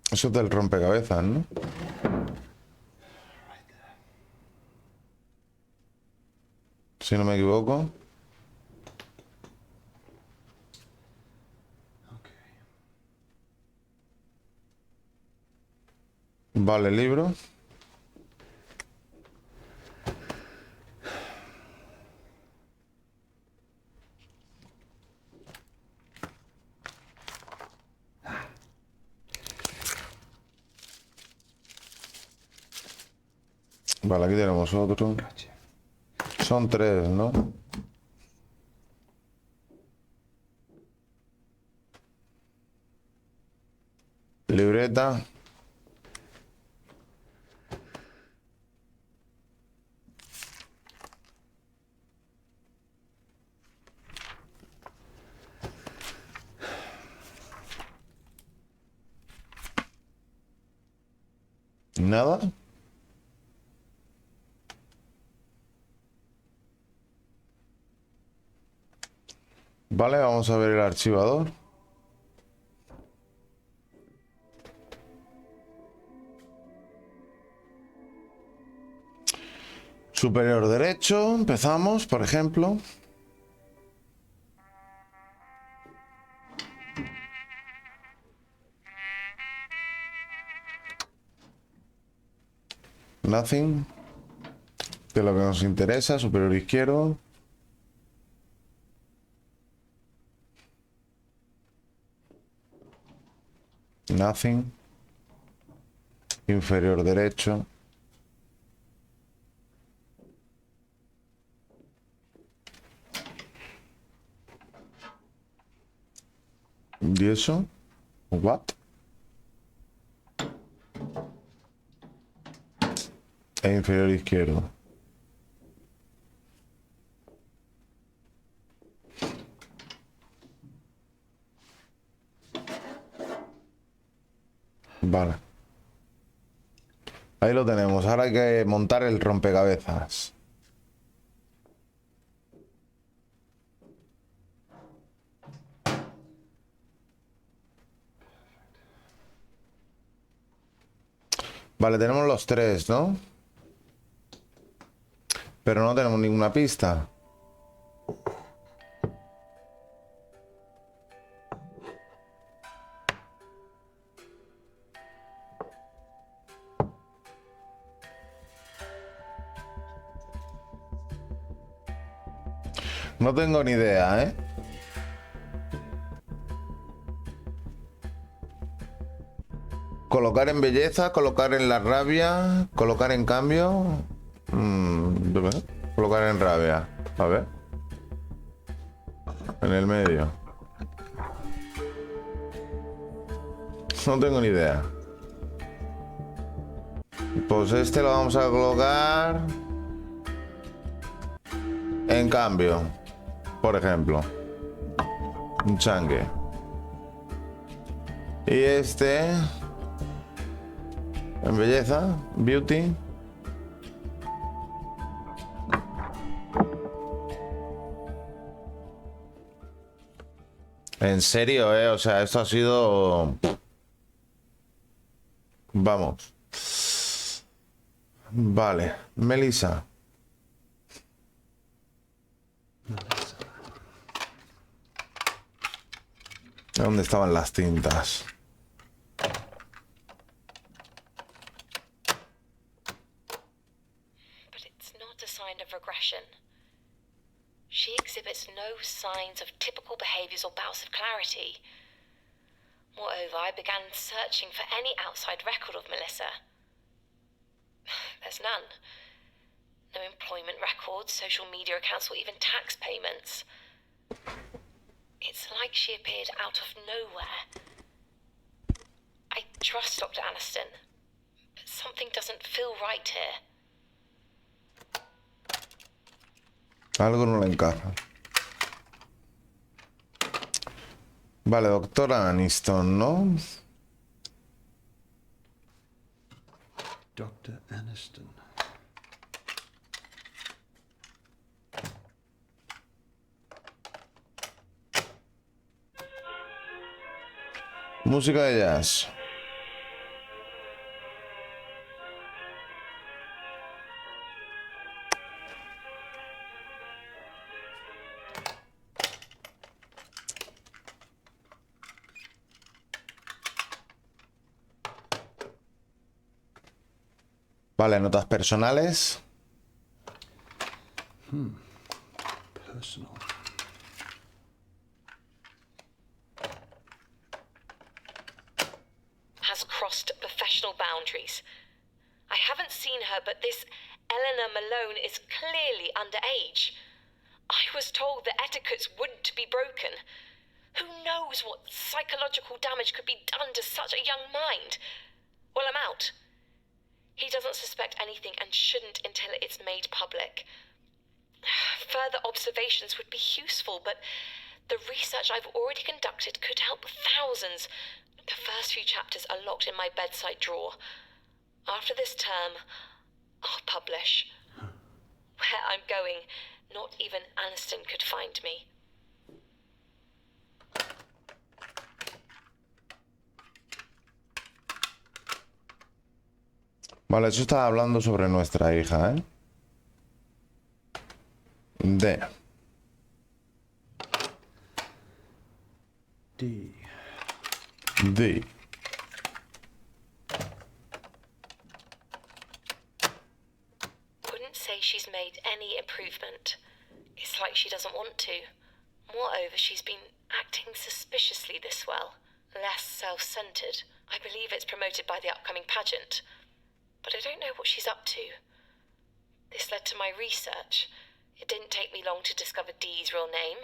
Eso es del rompecabezas, ¿no? Si no me equivoco. Vale, libro. Vale, aquí tenemos otro. Son 3, ¿no? Libreta. Nada. Vale, vamos a ver el archivador. Superior derecho, empezamos, por ejemplo. Nothing. Que es lo que nos interesa, superior izquierdo. Nothing. Inferior derecho. ¿Y eso? What? E inferior izquierdo. Vale. Ahí lo tenemos. Ahora hay que montar el rompecabezas. Vale, tenemos los 3, ¿no? Pero no tenemos ninguna pista. No tengo ni idea, ¿eh? Colocar en belleza, colocar en la rabia, colocar en cambio. Colocar en rabia. A ver. En el medio. No tengo ni idea. Pues este lo vamos a colocar en cambio. Por ejemplo. Un changue. Y este en belleza, beauty. En serio, o sea, esto ha sido... Vamos. Vale, Melissa. ¿Dónde estaban las tintas? She exhibits no signs of typical behaviours or bouts of clarity. Moreover, I began searching for any outside record of Melissa. There's none. No employment records, social media accounts, or even tax payments. It's like she appeared out of nowhere. I trust Dr. Aniston, but something doesn't feel right here. Algo no le encaja. Vale, doctora Aniston, ¿no? Dr. Aniston. Música de jazz. Vale, notas personales. Personal. Has crossed professional boundaries. I haven't seen her, but this Eleanor Malone is clearly underage. I was told that etiquettes wouldn't be broken. Who knows what psychological damage could be done to such a young mind? Well, I'm out. He doesn't suspect anything and shouldn't until it's made public. Further observations would be useful, but the research I've already conducted could help thousands. The first few chapters are locked in my bedside drawer. After this term, I'll publish. Where I'm going, not even Aniston could find me. Vale, eso está hablando sobre nuestra hija, ¿eh? D. Wouldn't say she's made any improvement. It's like she doesn't want to. Moreover, she's been acting suspiciously this well, less self-centered. I believe it's promoted by the upcoming pageant. But I don't know what she's up to. This led to my research. It didn't take me long to discover Dee's real name.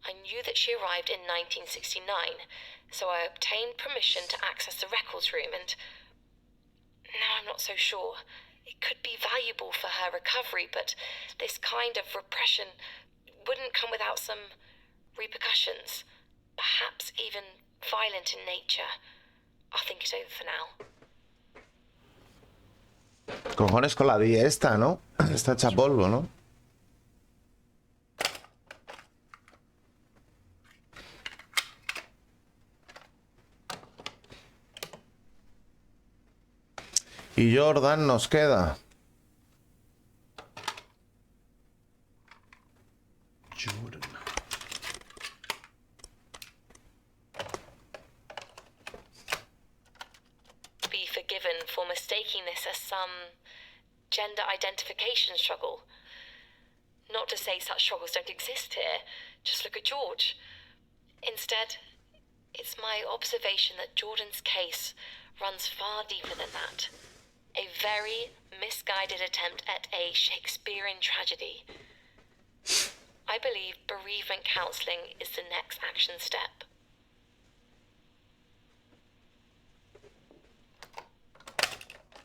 I knew that she arrived in 1969, so I obtained permission to access the records room, and now I'm not so sure. It could be valuable for her recovery, but this kind of repression wouldn't come without some repercussions, perhaps even violent in nature. I'll think it over for now. Cojones con la D esta, ¿no? Está hecha polvo, ¿no? Y Jordan nos queda. Jordan. Be forgiven for mistaking this as some gender identification struggle. Not to say such struggles don't exist here. Just look at George. Instead, it's my observation that Jordan's case runs far deeper than that. A very misguided attempt at a Shakespearean tragedy. I believe bereavement counselling is the next action step.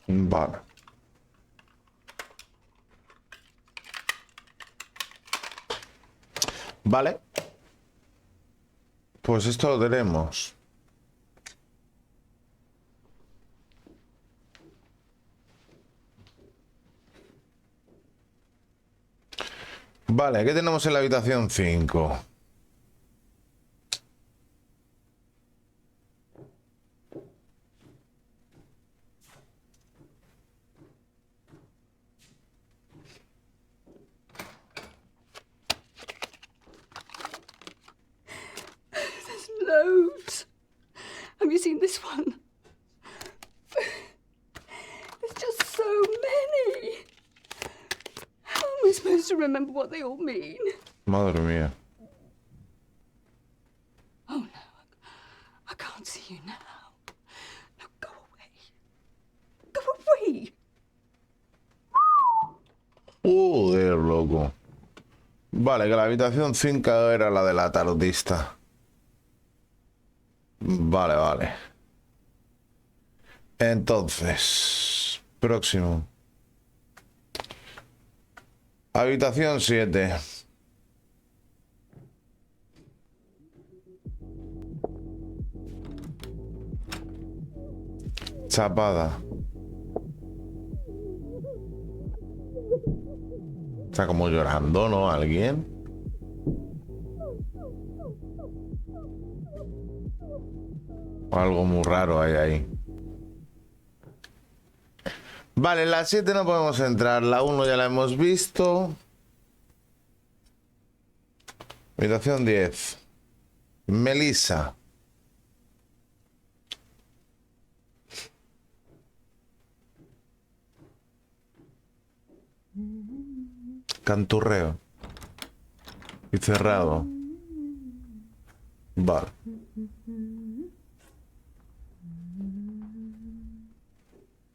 Vale. Vale. Pues esto lo tenemos. Vale, ¿qué tenemos en la habitación 5? There's loads. Have you seen this one? There's just so many. How am I supposed to remember what they all mean? Madre mía. Oh no, I can't see you now. No, go away. Go away. Joder, loco. Vale, que la habitación 5 era la de la tarotista. Vale, vale. Entonces, próximo. Habitación 7. Chapada. Está como llorando, ¿no? ¿Alguien? Algo muy raro hay ahí. Vale, la 7 no podemos entrar. La 1 ya la hemos visto. Habitación 10. Melissa. Canturreo. Y cerrado. Vale.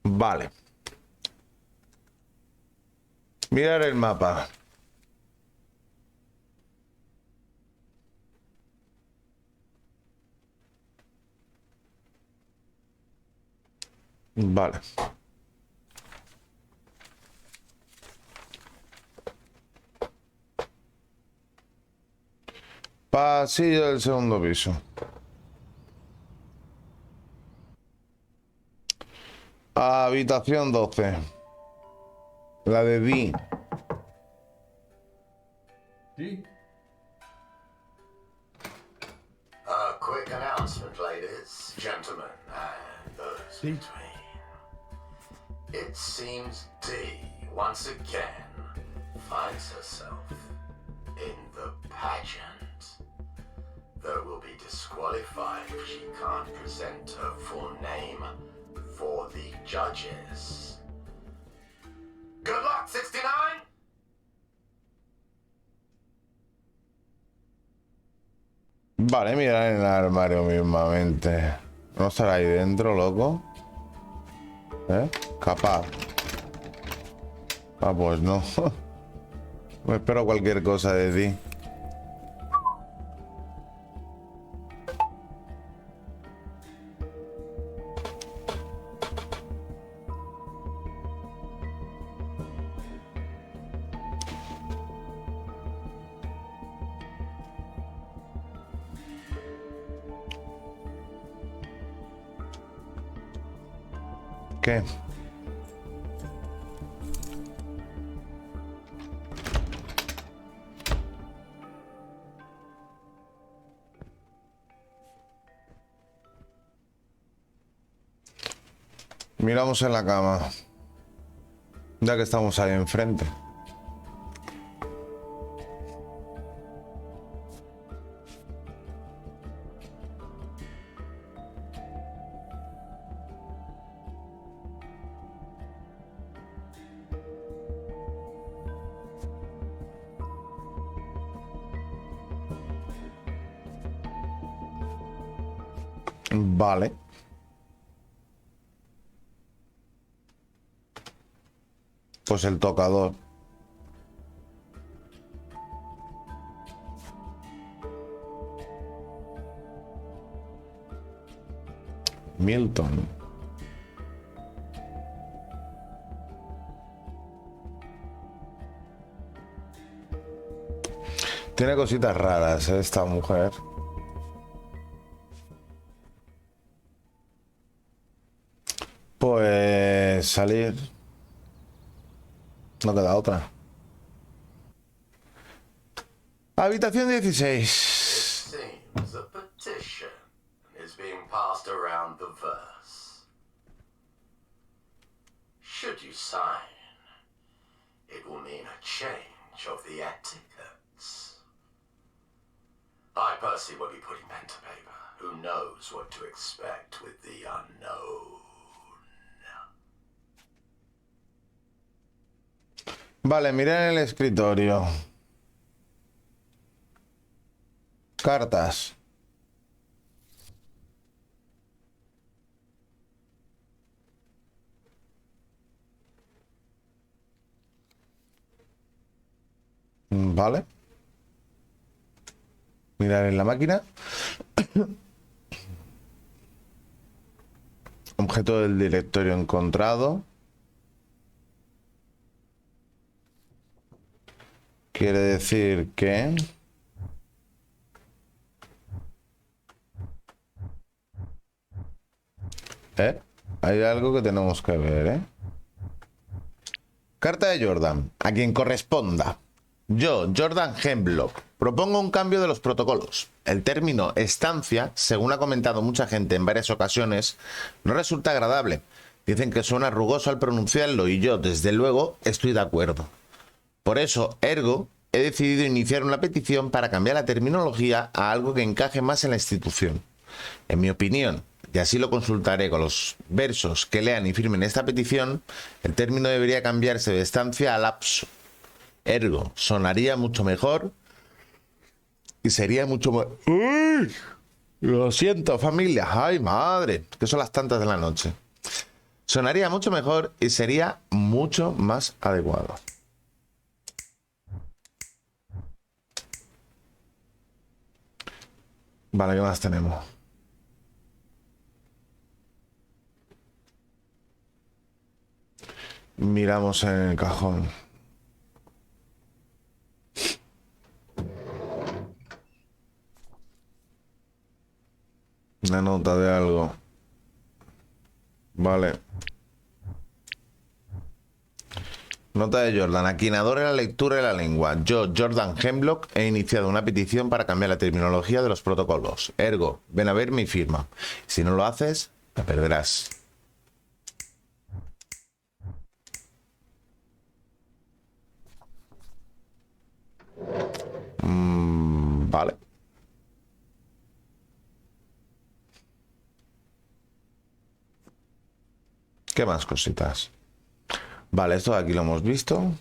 Vale. Mirar el mapa. Vale. Pasillo del segundo piso. Habitación 12. La de Di. A quick announcement, ladies, gentlemen, and those between. It seems Dee, once again, finds herself in the pageant. Though will be disqualified if she can't present her full name for the judges. Good luck, 69! Vale, mirar en el armario mismamente. ¿No estará ahí dentro, loco? Capaz. Ah, pues no. Me espero cualquier cosa de ti. ¿Qué? Miramos en la cama, ya que estamos ahí enfrente. Vale. Pues el tocador. Milton. Tiene cositas raras, esta mujer. Pues salir. No queda otra. Habitación 16. Seems a petition is being passed around the verse. Should you sign, it will mean a change of the etiquettes. I personally will be putting pen to paper. Who knows what to expect with the unknown? Vale, mirad en el escritorio. Cartas. Vale. Mirar en la máquina. Objeto del directorio encontrado. Quiere decir que... hay algo que tenemos que ver, Carta de Jordan, a quien corresponda. Yo, Jordan Hemlock, propongo un cambio de los protocolos. El término estancia, según ha comentado mucha gente en varias ocasiones, no resulta agradable. Dicen que suena rugoso al pronunciarlo y yo, desde luego, estoy de acuerdo. Por eso, ergo, he decidido iniciar una petición para cambiar la terminología a algo que encaje más en la institución. En mi opinión, y así lo consultaré con los versos que lean y firmen esta petición, el término debería cambiarse de estancia a lapso. Ergo, sonaría mucho mejor y sería mucho más... ¡Uy! Lo siento, familia. ¡Ay, madre! Que son las tantas de la noche. Sonaría mucho mejor y sería mucho más adecuado. Vale, ¿qué más tenemos? Miramos en el cajón. Una nota de algo. Vale. Nota de Jordan. Aquinador en la lectura de la lengua. Yo, Jordan Hemlock, he iniciado una petición para cambiar la terminología de los protocolos. Ergo, ven a ver mi firma. Si no lo haces, la perderás. Vale. ¿Qué más cositas? Vale, esto de aquí lo hemos visto.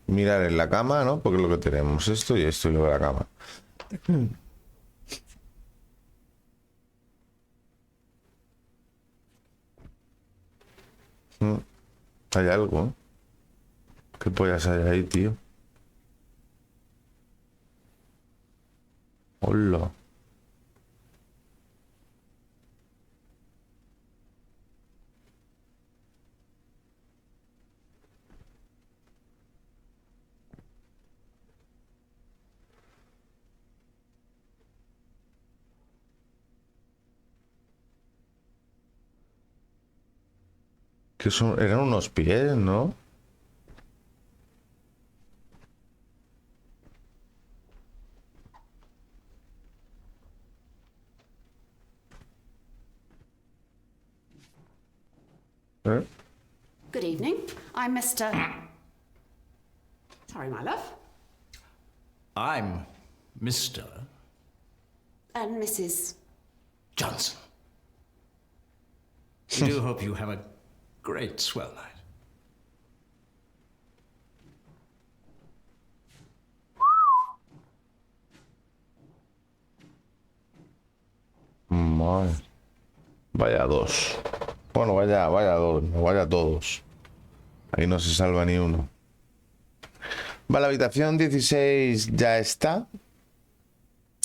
Mirar en la cama, ¿no? Porque es lo que tenemos, esto y luego la cama. Hay algo. ¿Qué pollas hay ahí, tío? Hola. Que son, eran unos pies, ¿no? ¿Eh? Good evening. I'm Mr. Sorry, my love. I'm Mr. And Mrs. Johnson. We do hope you have a great swell night. Madre. Vaya dos. Bueno, vaya dos, vaya todos. Ahí no se salva ni uno. Vale, habitación 16 ya está.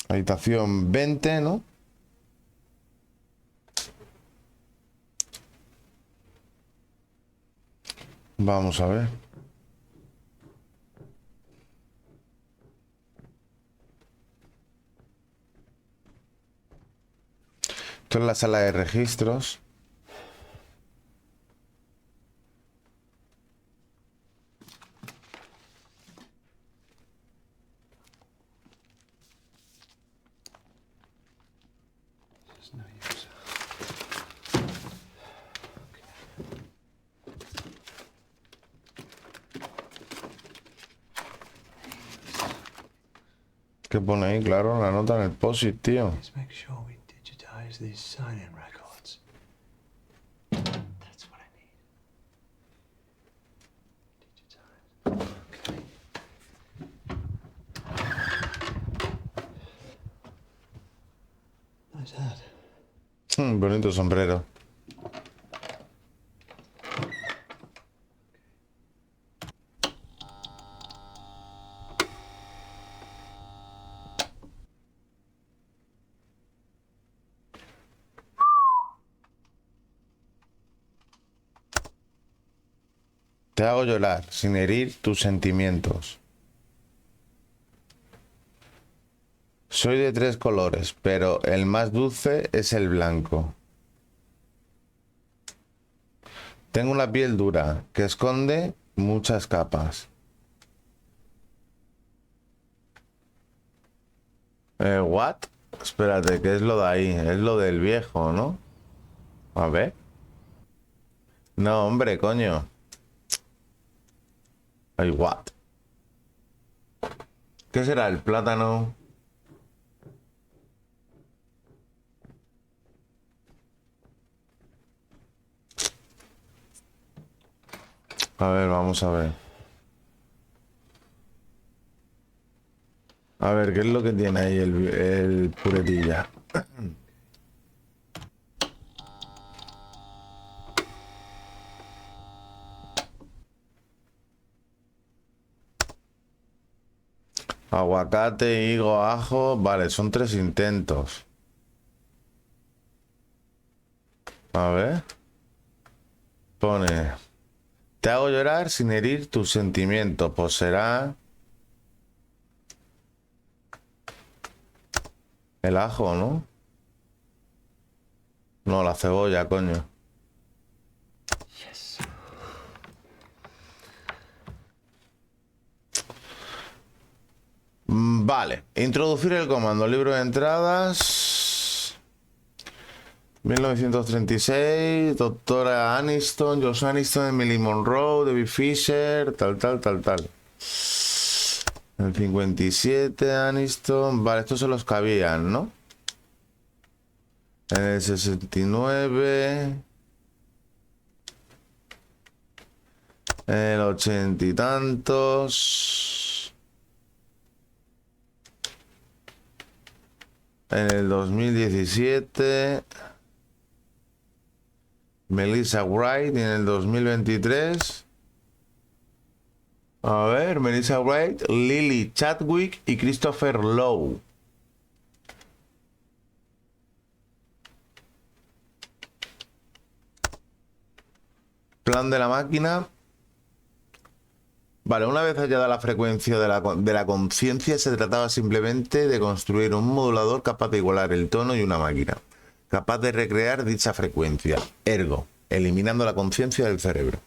Habitación 20, ¿no? Vamos a ver. Esto es la sala de registros. ¿Qué pone ahí? Claro, la nota en el POSIT, tío. Let's make sure we digitize these sign-in records. That's what I need. Digitize. Okay. Nice hat. Bonito sombrero. Te hago llorar sin herir tus sentimientos. Soy de 3 colores, pero el más dulce es el blanco. Tengo una piel dura que esconde muchas capas. ¿What? Espérate, ¿qué es lo de ahí? Es lo del viejo, ¿no? A ver. No, hombre, coño. Ay, what? ¿Qué será el plátano? A ver, vamos a ver. A ver, ¿qué es lo que tiene ahí el puretilla? Aguacate, higo, ajo. Vale, son 3 intentos. A ver. Pone: te hago llorar sin herir tus sentimientos. Pues será el ajo, ¿no? No, la cebolla, coño. Vale, introducir el comando, libro de entradas, 1936, doctora Aniston, Josh Aniston, Emily Monroe, Debbie Fisher, tal. El 57, Aniston, vale, estos son los que habían, ¿no? En el 69, en el 80 y tantos. En el 2017, Melissa Wright. Y en el 2023, a ver, Melissa Wright, Lily Chadwick y Christopher Lowe. Plan de la máquina. Vale, una vez hallada la frecuencia de la conciencia, se trataba simplemente de construir un modulador capaz de igualar el tono y una máquina, capaz de recrear dicha frecuencia, ergo, eliminando la conciencia del cerebro.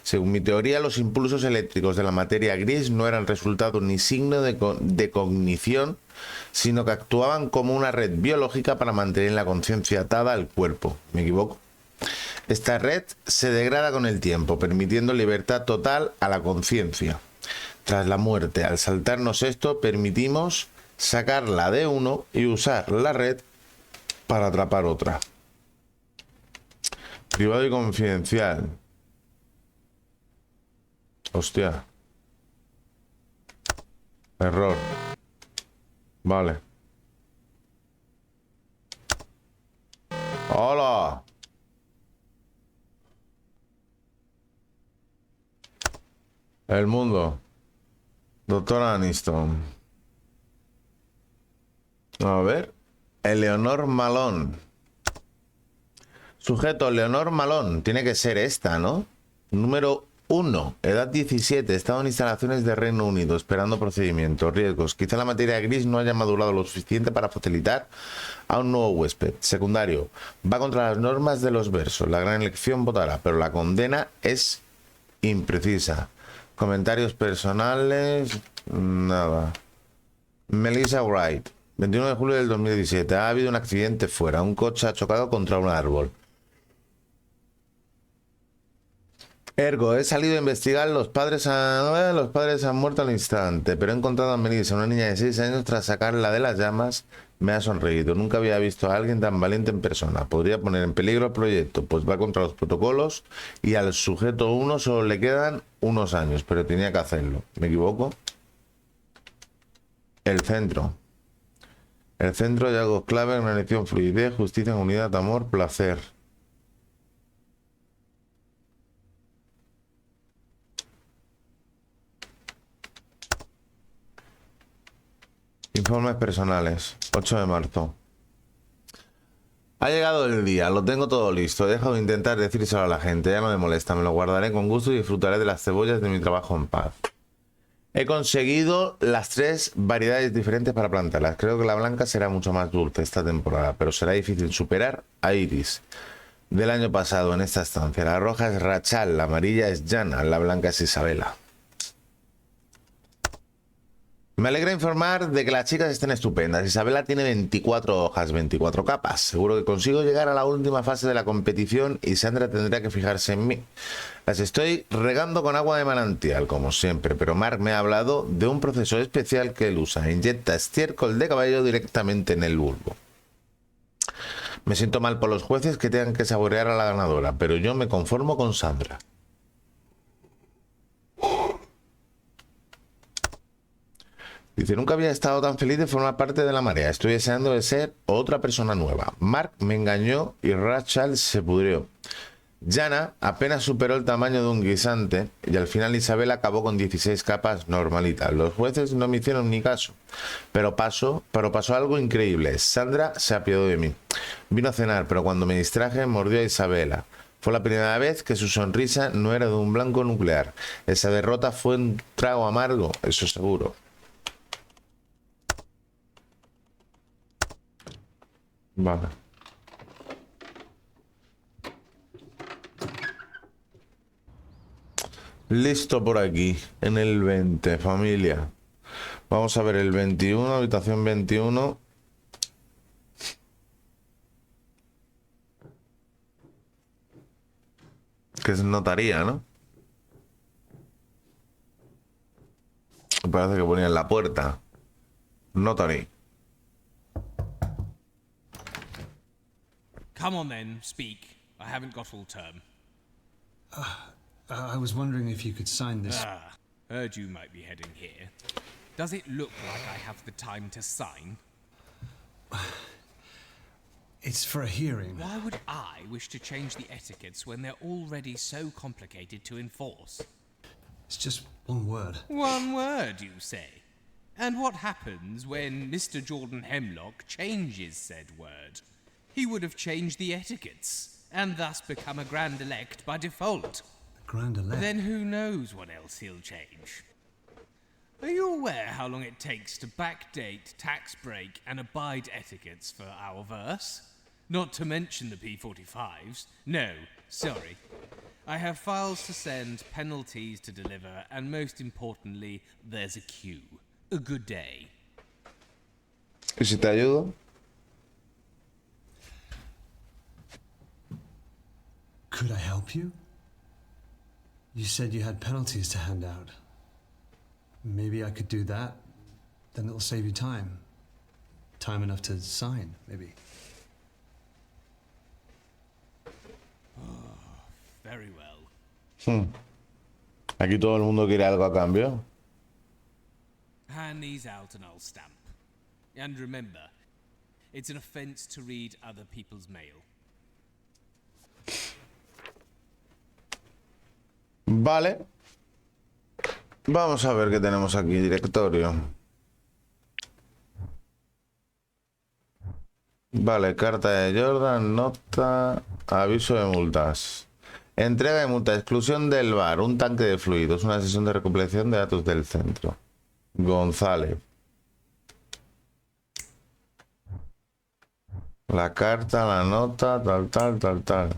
Según mi teoría, los impulsos eléctricos de la materia gris no eran resultado ni signo de cognición, sino que actuaban como una red biológica para mantener la conciencia atada al cuerpo. ¿Me equivoco? Esta red se degrada con el tiempo, permitiendo libertad total a la conciencia. Tras la muerte, al saltarnos esto, permitimos sacarla de uno y usar la red para atrapar otra. Privado y confidencial. Hostia. Error. Vale. ¡Hola! El mundo. Doctora Aniston. A ver. Eleanor Malone. Sujeto, Eleanor Malone. Tiene que ser esta, ¿no? Número 1. Edad 17. Estado en instalaciones de Reino Unido. Esperando procedimiento. Riesgos. Quizá la materia gris no haya madurado lo suficiente para facilitar a un nuevo huésped. Secundario. Va contra las normas de los versos. La gran elección votará, pero la condena es imprecisa. Comentarios personales. Nada. Melissa Wright. 21 de julio del 2017. Ha habido un accidente fuera. Un coche ha chocado contra un árbol. Ergo, he salido a investigar. Los padres han muerto al instante. Pero he encontrado a Melissa, una niña de 6 años, tras sacarla de las llamas. Me ha sonreído. Nunca había visto a alguien tan valiente en persona. Podría poner en peligro el proyecto, pues va contra los protocolos y al sujeto 1 solo le quedan unos años, pero tenía que hacerlo. ¿Me equivoco? El centro. El centro de algo clave en una elección: fluidez, justicia, unidad, amor, placer. Informes personales. 8 de marzo. Ha llegado el día, lo tengo todo listo. He dejado de intentar decírselo a la gente, ya no me molesta, me lo guardaré con gusto y disfrutaré de las cebollas de mi trabajo en paz. He conseguido las 3 variedades diferentes para plantarlas. Creo que la blanca será mucho más dulce esta temporada, pero será difícil superar a Iris del año pasado en esta estancia. La roja es Rachel, la amarilla es Jana, la blanca es Isabela. Me alegra informar de que las chicas estén estupendas. Isabela tiene 24 hojas, 24 capas. Seguro que consigo llegar a la última fase de la competición y Sandra tendrá que fijarse en mí. Las estoy regando con agua de manantial, como siempre, pero Mark me ha hablado de un proceso especial que él usa. Inyecta estiércol de caballo directamente en el bulbo. Me siento mal por los jueces que tengan que saborear a la ganadora, pero yo me conformo con Sandra. Dice, nunca había estado tan feliz de formar parte de la marea. Estoy deseando de ser otra persona nueva. Mark me engañó y Rachel se pudrió. Jana apenas superó el tamaño de un guisante y al final Isabel acabó con 16 capas normalitas. Los jueces no me hicieron ni caso, pero pasó algo increíble. Sandra se apiadó de mí. Vino a cenar, pero cuando me distraje mordió a Isabela. Fue la primera vez que su sonrisa no era de un blanco nuclear. Esa derrota fue un trago amargo, eso seguro. Vale. Listo por aquí, en el 20, familia. Vamos a ver el 21, habitación 21. Que es notaría, ¿no? Parece que ponía en la puerta. Notary. Come on then, speak. I haven't got all term. I was wondering if you could sign this. Heard you might be heading here. Does it look like I have the time to sign? It's for a hearing. Why would I wish to change the etiquettes when they're already so complicated to enforce? It's just one word. One word, you say? And what happens when Mr. Jordan Hemlock changes said word? He would have changed the etiquettes, and thus become a Grand Elect by default. Grand Elect? Then who knows what else he'll change? Are you aware how long it takes to backdate, tax break, and abide etiquettes for our verse? Not to mention the P45s. No, sorry. I have files to send, penalties to deliver, and most importantly, there's a queue. A good day. ¿Y si te ayudo? Could I help you? You said you had penalties to hand out. Maybe I could do that. Then it'll save you time. Time enough to sign, maybe. Oh, very well. Aquí todo el mundo quiere algo a cambio. Hand these out and I'll stamp. And remember, it's an offense to read other people's mail. Vale. Vamos a ver qué tenemos aquí. Directorio. Vale, carta de Jordan, nota, aviso de multas. Entrega de multa, exclusión del bar, un tanque de fluidos, una sesión de recopilación de datos del centro. González. La carta, la nota, tal.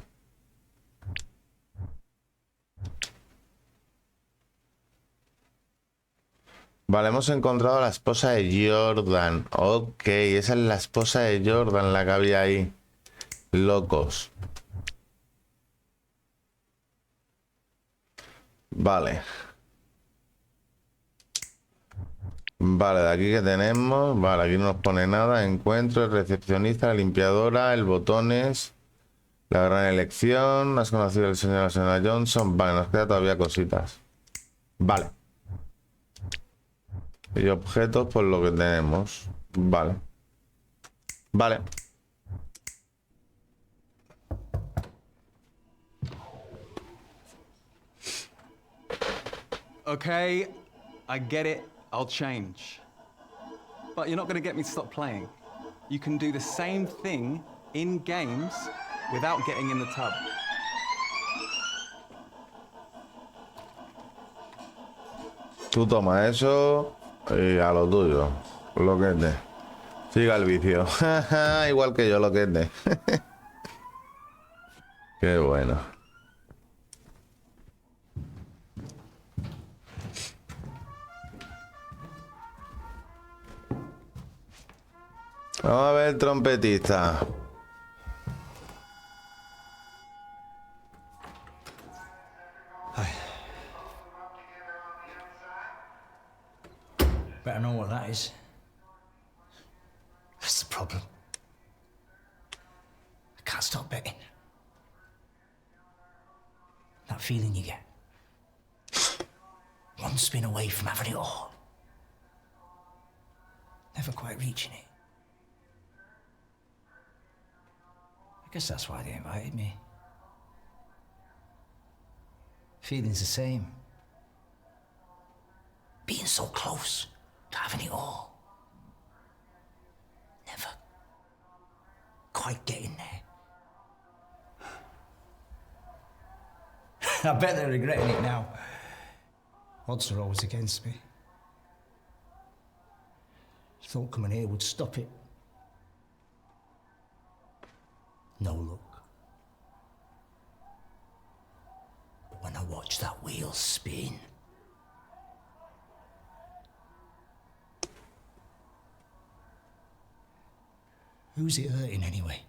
Vale, hemos encontrado a la esposa de Jordan. Ok, esa es la esposa de Jordan, la que había ahí. Locos. Vale. Vale, de aquí que tenemos. Vale, aquí no nos pone nada. Encuentro, el recepcionista, la limpiadora, el botones, la gran elección. ¿Has conocido al señor y la señora Johnson? Vale, nos queda todavía cositas. Vale. Y objetos, pues lo que tenemos. Vale. Vale. Okay, I get it. I'll change. But you're not going to get me to stop playing. You can do the same thing in games without getting in the tub. Tú toma eso y a lo tuyo. Loquete. Siga el vicio. Igual que yo, loquete. Qué bueno. Vamos a ver el trompetista. Better know what that is. That's the problem. I can't stop betting. That feeling you get. One spin away from having it all. Never quite reaching it. I guess that's why they invited me. Feeling's the same. Being so close to having it all. Never quite getting there. I bet they're regretting it now. Odds are always against me. Thought coming here would stop it. No luck. But when I watch that wheel spin, who's it hurting anyway?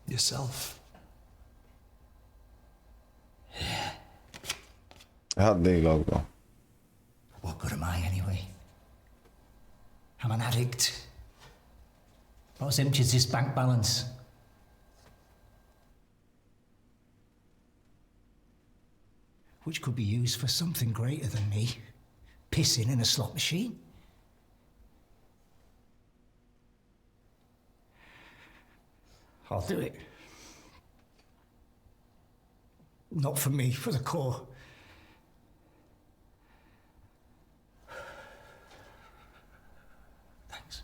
Yourself. Joder, loco. What good am I anyway? I'm an addict. Not as empty as this bank balance. Which could be used for something greater than me. Pissing in a slot machine. I'll do it. Not for me, for the core. Thanks.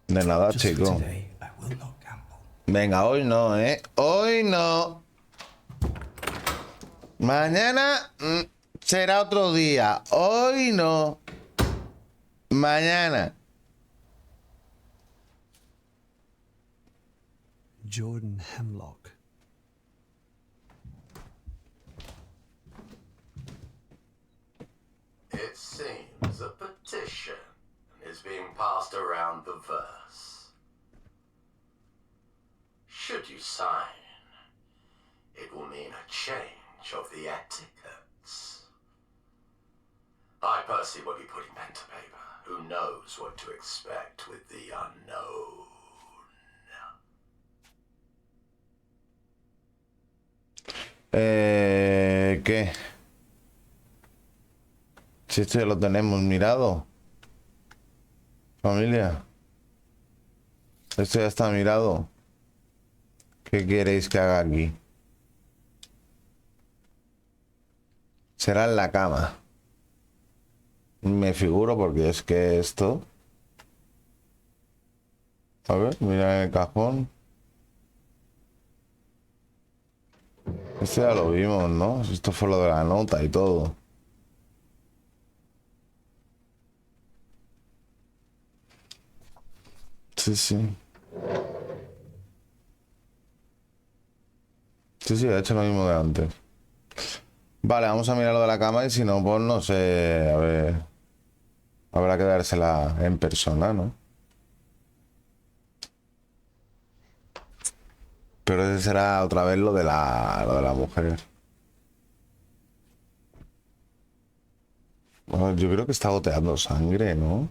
De nada, Just for chico. today, I will not gamble. Venga, hoy no, ¿eh? Hoy no. Mañana será otro día. Hoy no. Mañana. Jordan Hemlock. It seems a petition is being passed around the verse. Should you sign, it will mean a change of the etiquettes. I personally will be putting pen to paper. Who knows what to expect with the unknown? ¿Qué? Si esto ya lo tenemos mirado. Familia. Esto ya está mirado. ¿Qué queréis que haga aquí? Será en la cama. Me figuro porque es que esto... A ver, mira en el cajón. Esto ya lo vimos, ¿no? Esto fue lo de la nota y todo. Sí, sí. Sí, sí, he hecho lo mismo de antes. Vale, vamos a mirar lo de la cama y si no, pues no sé, a ver. Habrá que dársela en persona, ¿no? Pero ese será otra vez lo de la mujer. Bueno, yo creo que está goteando sangre, ¿no?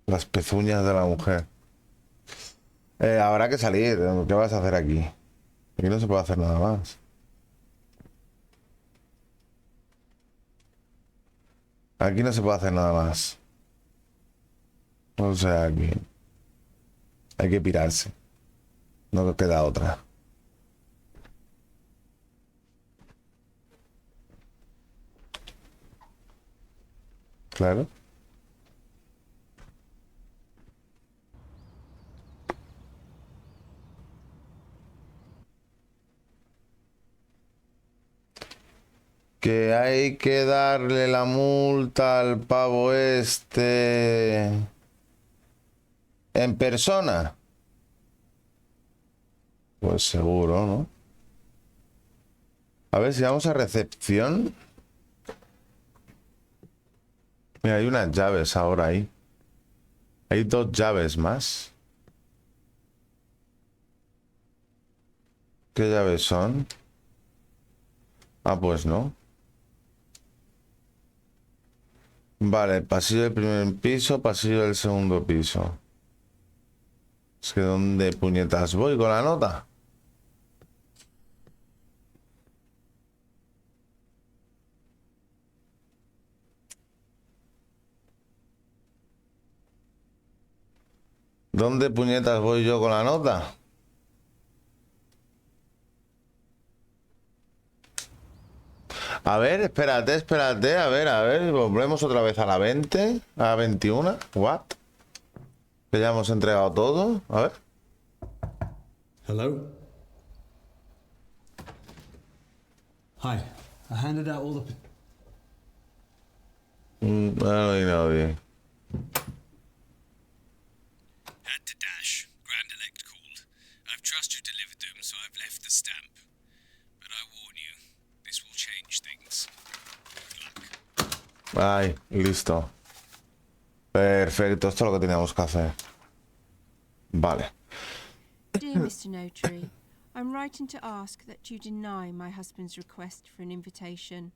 Las pezuñas de la mujer. Habrá que salir. ¿Qué vas a hacer aquí? Aquí no se puede hacer nada más. Aquí no se puede hacer nada más. O sea, aquí hay que pirarse. No queda otra. Claro. Que hay que darle la multa al pavo este en persona. Pues seguro, ¿no? A ver si vamos a recepción. Mira, hay unas llaves ahora ahí. Hay 2 llaves más. ¿Qué llaves son? Ah, pues no. Vale, pasillo del primer piso, pasillo del segundo piso. Es que ¿dónde puñetas voy con la nota? ¿Dónde puñetas voy yo con la nota? A ver, espérate, a ver, volvemos otra vez a la 20, a la 21, what? Que ya hemos entregado todo, a ver. Hello? Hi. I handed out all the... No hay nadie. Had to dash. Grand Elect called. I've trust you delivered them, so I've left the stamp. But I warn you, this will change things. Good luck. Ay, listo. Perfecto, esto es lo que teníamos que hacer. Vale. Dear Mr. Notary, I'm writing to ask that you deny my husband's request for an invitation.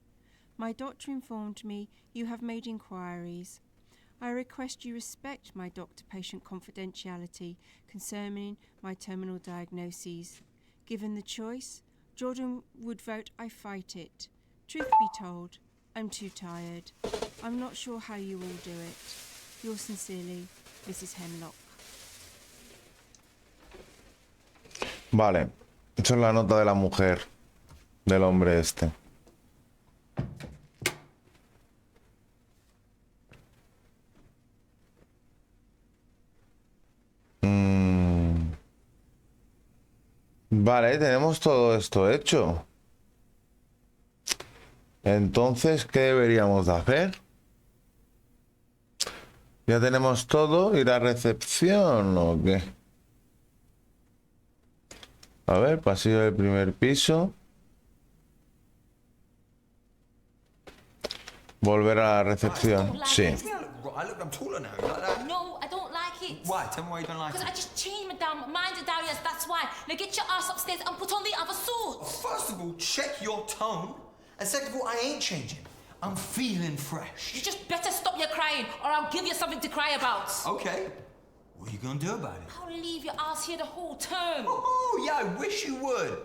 My doctor informed me you have made inquiries. I request you respect my doctor-patient confidentiality concerning my terminal diagnoses. Given the choice, Jordan would vote I fight it. Truth be told, I'm too tired. I'm not sure how you all do it. Yours sincerely, Mrs. Hemlock. Vale. Esa es la nota de la mujer. Del hombre este. Vale, tenemos todo esto hecho. Entonces, ¿qué deberíamos de hacer? ¿Ya tenemos todo? ¿Ir a recepción o qué? A ver, pasillo del primer piso. Volver a la recepción. Sí. I'm taller now. You like that? No, I don't like it. Why? Tell me why you don't like it. Because I just changed my damn mind at Darius, that's why. Now get your ass upstairs and put on the other suit. First of all, check your tone. And second of all, I ain't changing. I'm feeling fresh. You just better stop your crying or I'll give you something to cry about. Okay. What are you gonna do about it? I'll leave your ass here the whole term. Oh, yeah, I wish you would.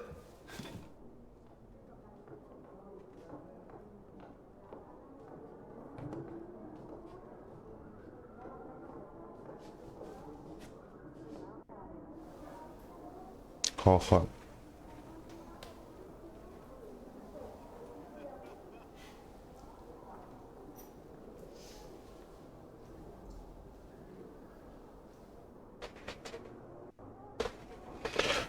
Ojo.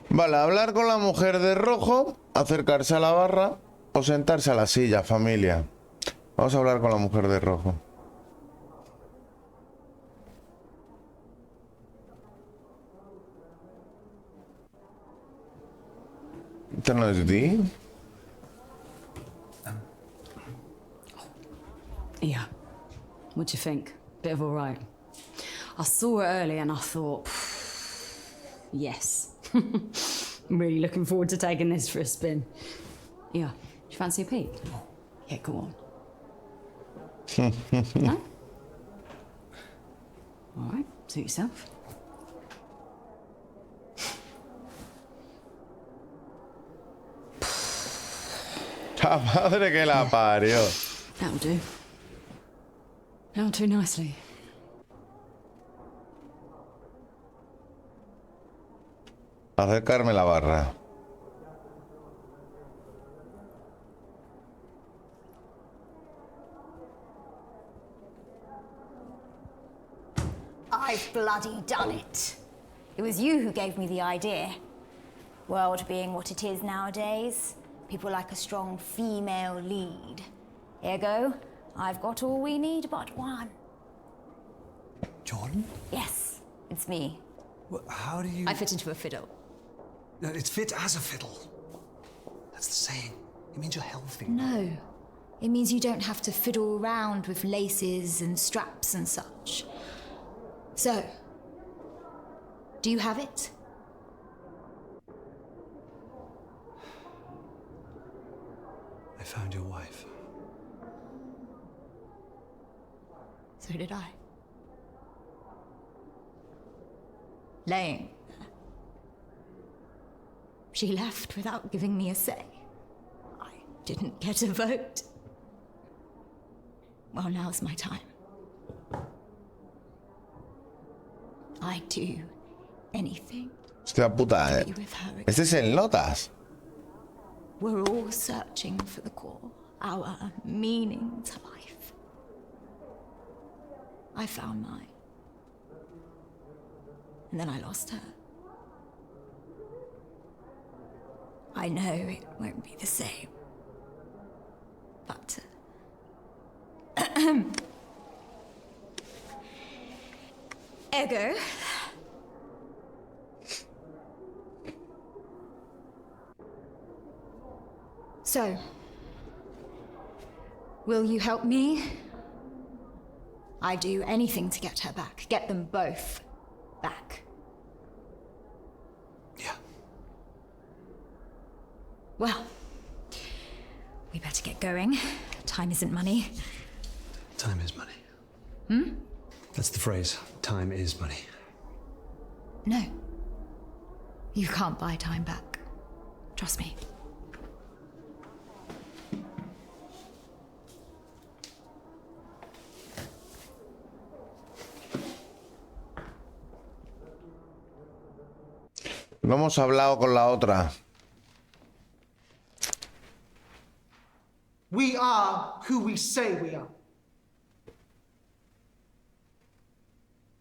Vale, hablar con la mujer de rojo, acercarse a la barra o sentarse a la silla, familia. Vamos a hablar con la mujer de rojo. ¿Esta no es Dee? Yeah. What do you think? Bit of all right. I saw it early and I thought, yes. I'm really looking forward to taking this for a spin. Yeah. Do you fancy a peek? Yeah, go on. No? All right. Suit yourself. La madre que la parió. That'll do. That'll do nicely. Acercarme la barra. I've bloody done it. It was you who gave me the idea. World being what it is nowadays, people like a strong female lead. Ergo, I've got all we need but one. Jordan? Yes, it's me. Well, how do you... I fit into a fiddle. No, it's fit as a fiddle. That's the saying. It means you're healthy. No, it means you don't have to fiddle around with laces and straps and such. So, do you have it? I found your wife. So did I. Laying. She left without giving me a say. I didn't get a vote. Well, now's my time. I too anything. Hostia puta, Be with her again. Este es el Notas. We're all searching for the core, our meaning to life. I found mine. And then I lost her. I know it won't be the same. But... Ergo... So... Will you help me? I'd do anything to get her back. Get them both back. Yeah. Well, we better get going. Time isn't money. Time is money. Hmm? That's the phrase. Time is money. No. You can't buy time back. Trust me. No hemos hablado con la otra. We are who we say we are.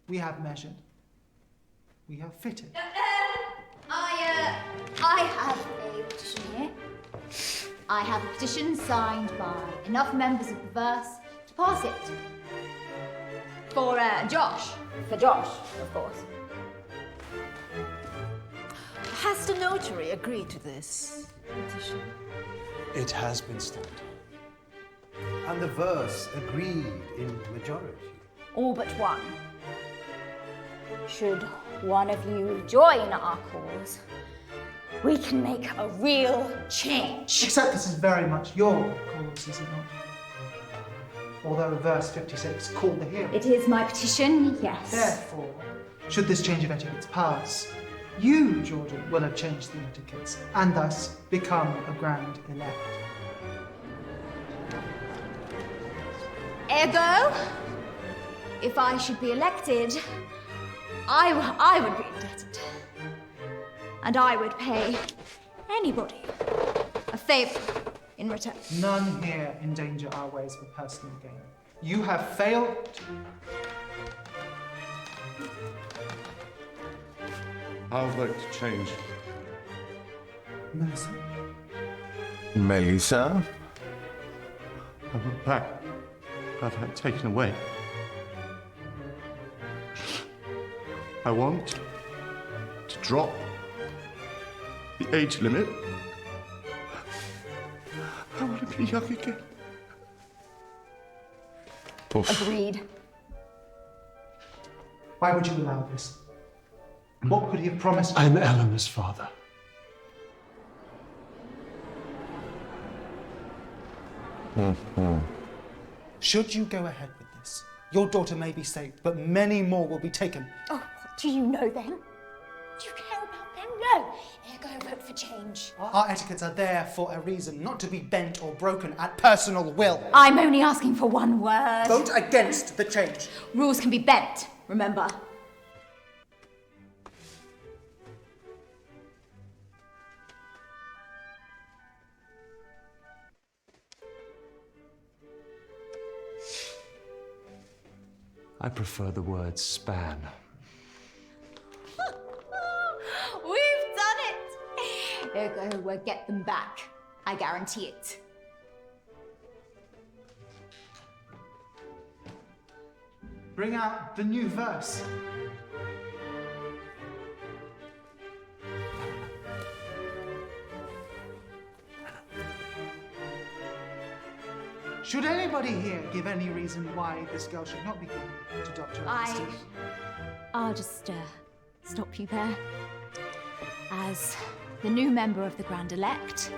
We have measured. We have fitted. I have a petition here. I have a petition signed by enough members of the verse to pass it. For Josh. For Josh, of course. Has the notary agreed to this petition? It has been stamped. And the verse agreed in majority. All but one. Should one of you join our cause, we can make a real change. Except this is very much your cause, is it not? Although verse 56 called the hearing. It is my petition, yes. Therefore, should this change of etiquettes pass, you, Jordan, will have changed the etiquettes and thus become a grand elect. Ergo, if I should be elected, I would be indebted. And I would pay anybody a favor in return. None here endanger our ways for personal gain. You have failed. I'd like to change. Melissa. Melissa. I want back. I've had taken away. I want to drop the age limit. I want to be young again. Agreed. Why would you allow this? What could he have promised you? I'm Eleanor's father. Should you go ahead with this, your daughter may be saved, but many more will be taken. Oh, what do you know then? Do you care about them? No. Ergo, vote for change. Our etiquettes are there for a reason, not to be bent or broken at personal will. I'm only asking for one word. Vote against the change. Rules can be bent, remember? I prefer the word span. We've done it! Ergo, we'll get them back. I guarantee it. Bring out the new verse. Should anybody here give any reason why this girl should not be given to Dr. Augustine? I'll just stop you there. As the new member of the Grand Elect,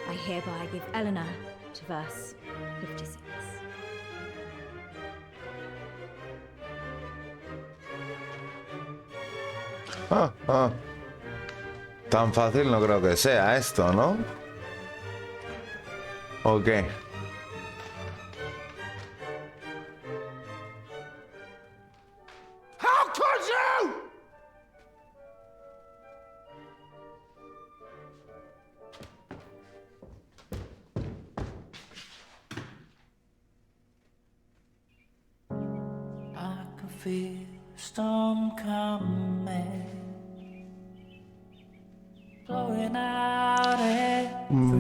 I hereby give Eleanor to verse 56. Tan fácil no creo que sea esto, ¿no? ¿O qué? How could you?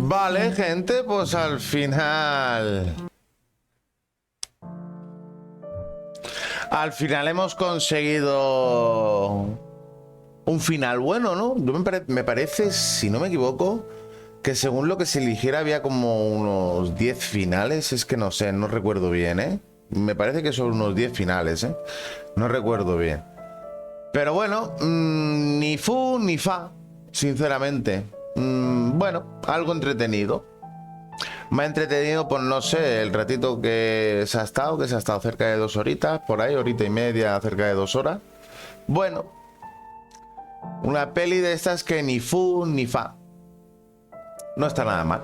Vale, gente, pues al final... Al final hemos conseguido un final bueno, ¿no? Me parece, si no me equivoco, que según lo que se eligiera había como unos 10 finales. Es que no sé, no recuerdo bien, ¿eh? Me parece que son unos 10 finales, ¿eh? No recuerdo bien. Pero bueno, ni fu ni fa, sinceramente. Bueno, algo entretenido. Me ha entretenido, pues no sé, el ratito que se ha estado cerca de 2 horitas, por ahí, horita y media, cerca de 2 horas. Bueno, una peli de estas que ni fu ni fa. No está nada mal.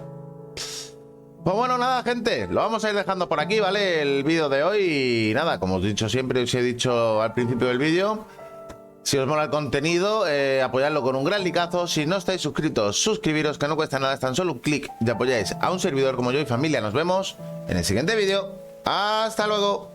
Pues bueno, nada, gente, lo vamos a ir dejando por aquí, ¿vale? El vídeo de hoy. Y nada, como os he dicho siempre, os he dicho al principio del vídeo, si os mola el contenido, apoyadlo con un gran likeazo. Si no estáis suscritos, suscribiros, que no cuesta nada, es tan solo un clic y apoyáis a un servidor como yo y familia. Nos vemos en el siguiente vídeo. ¡Hasta luego!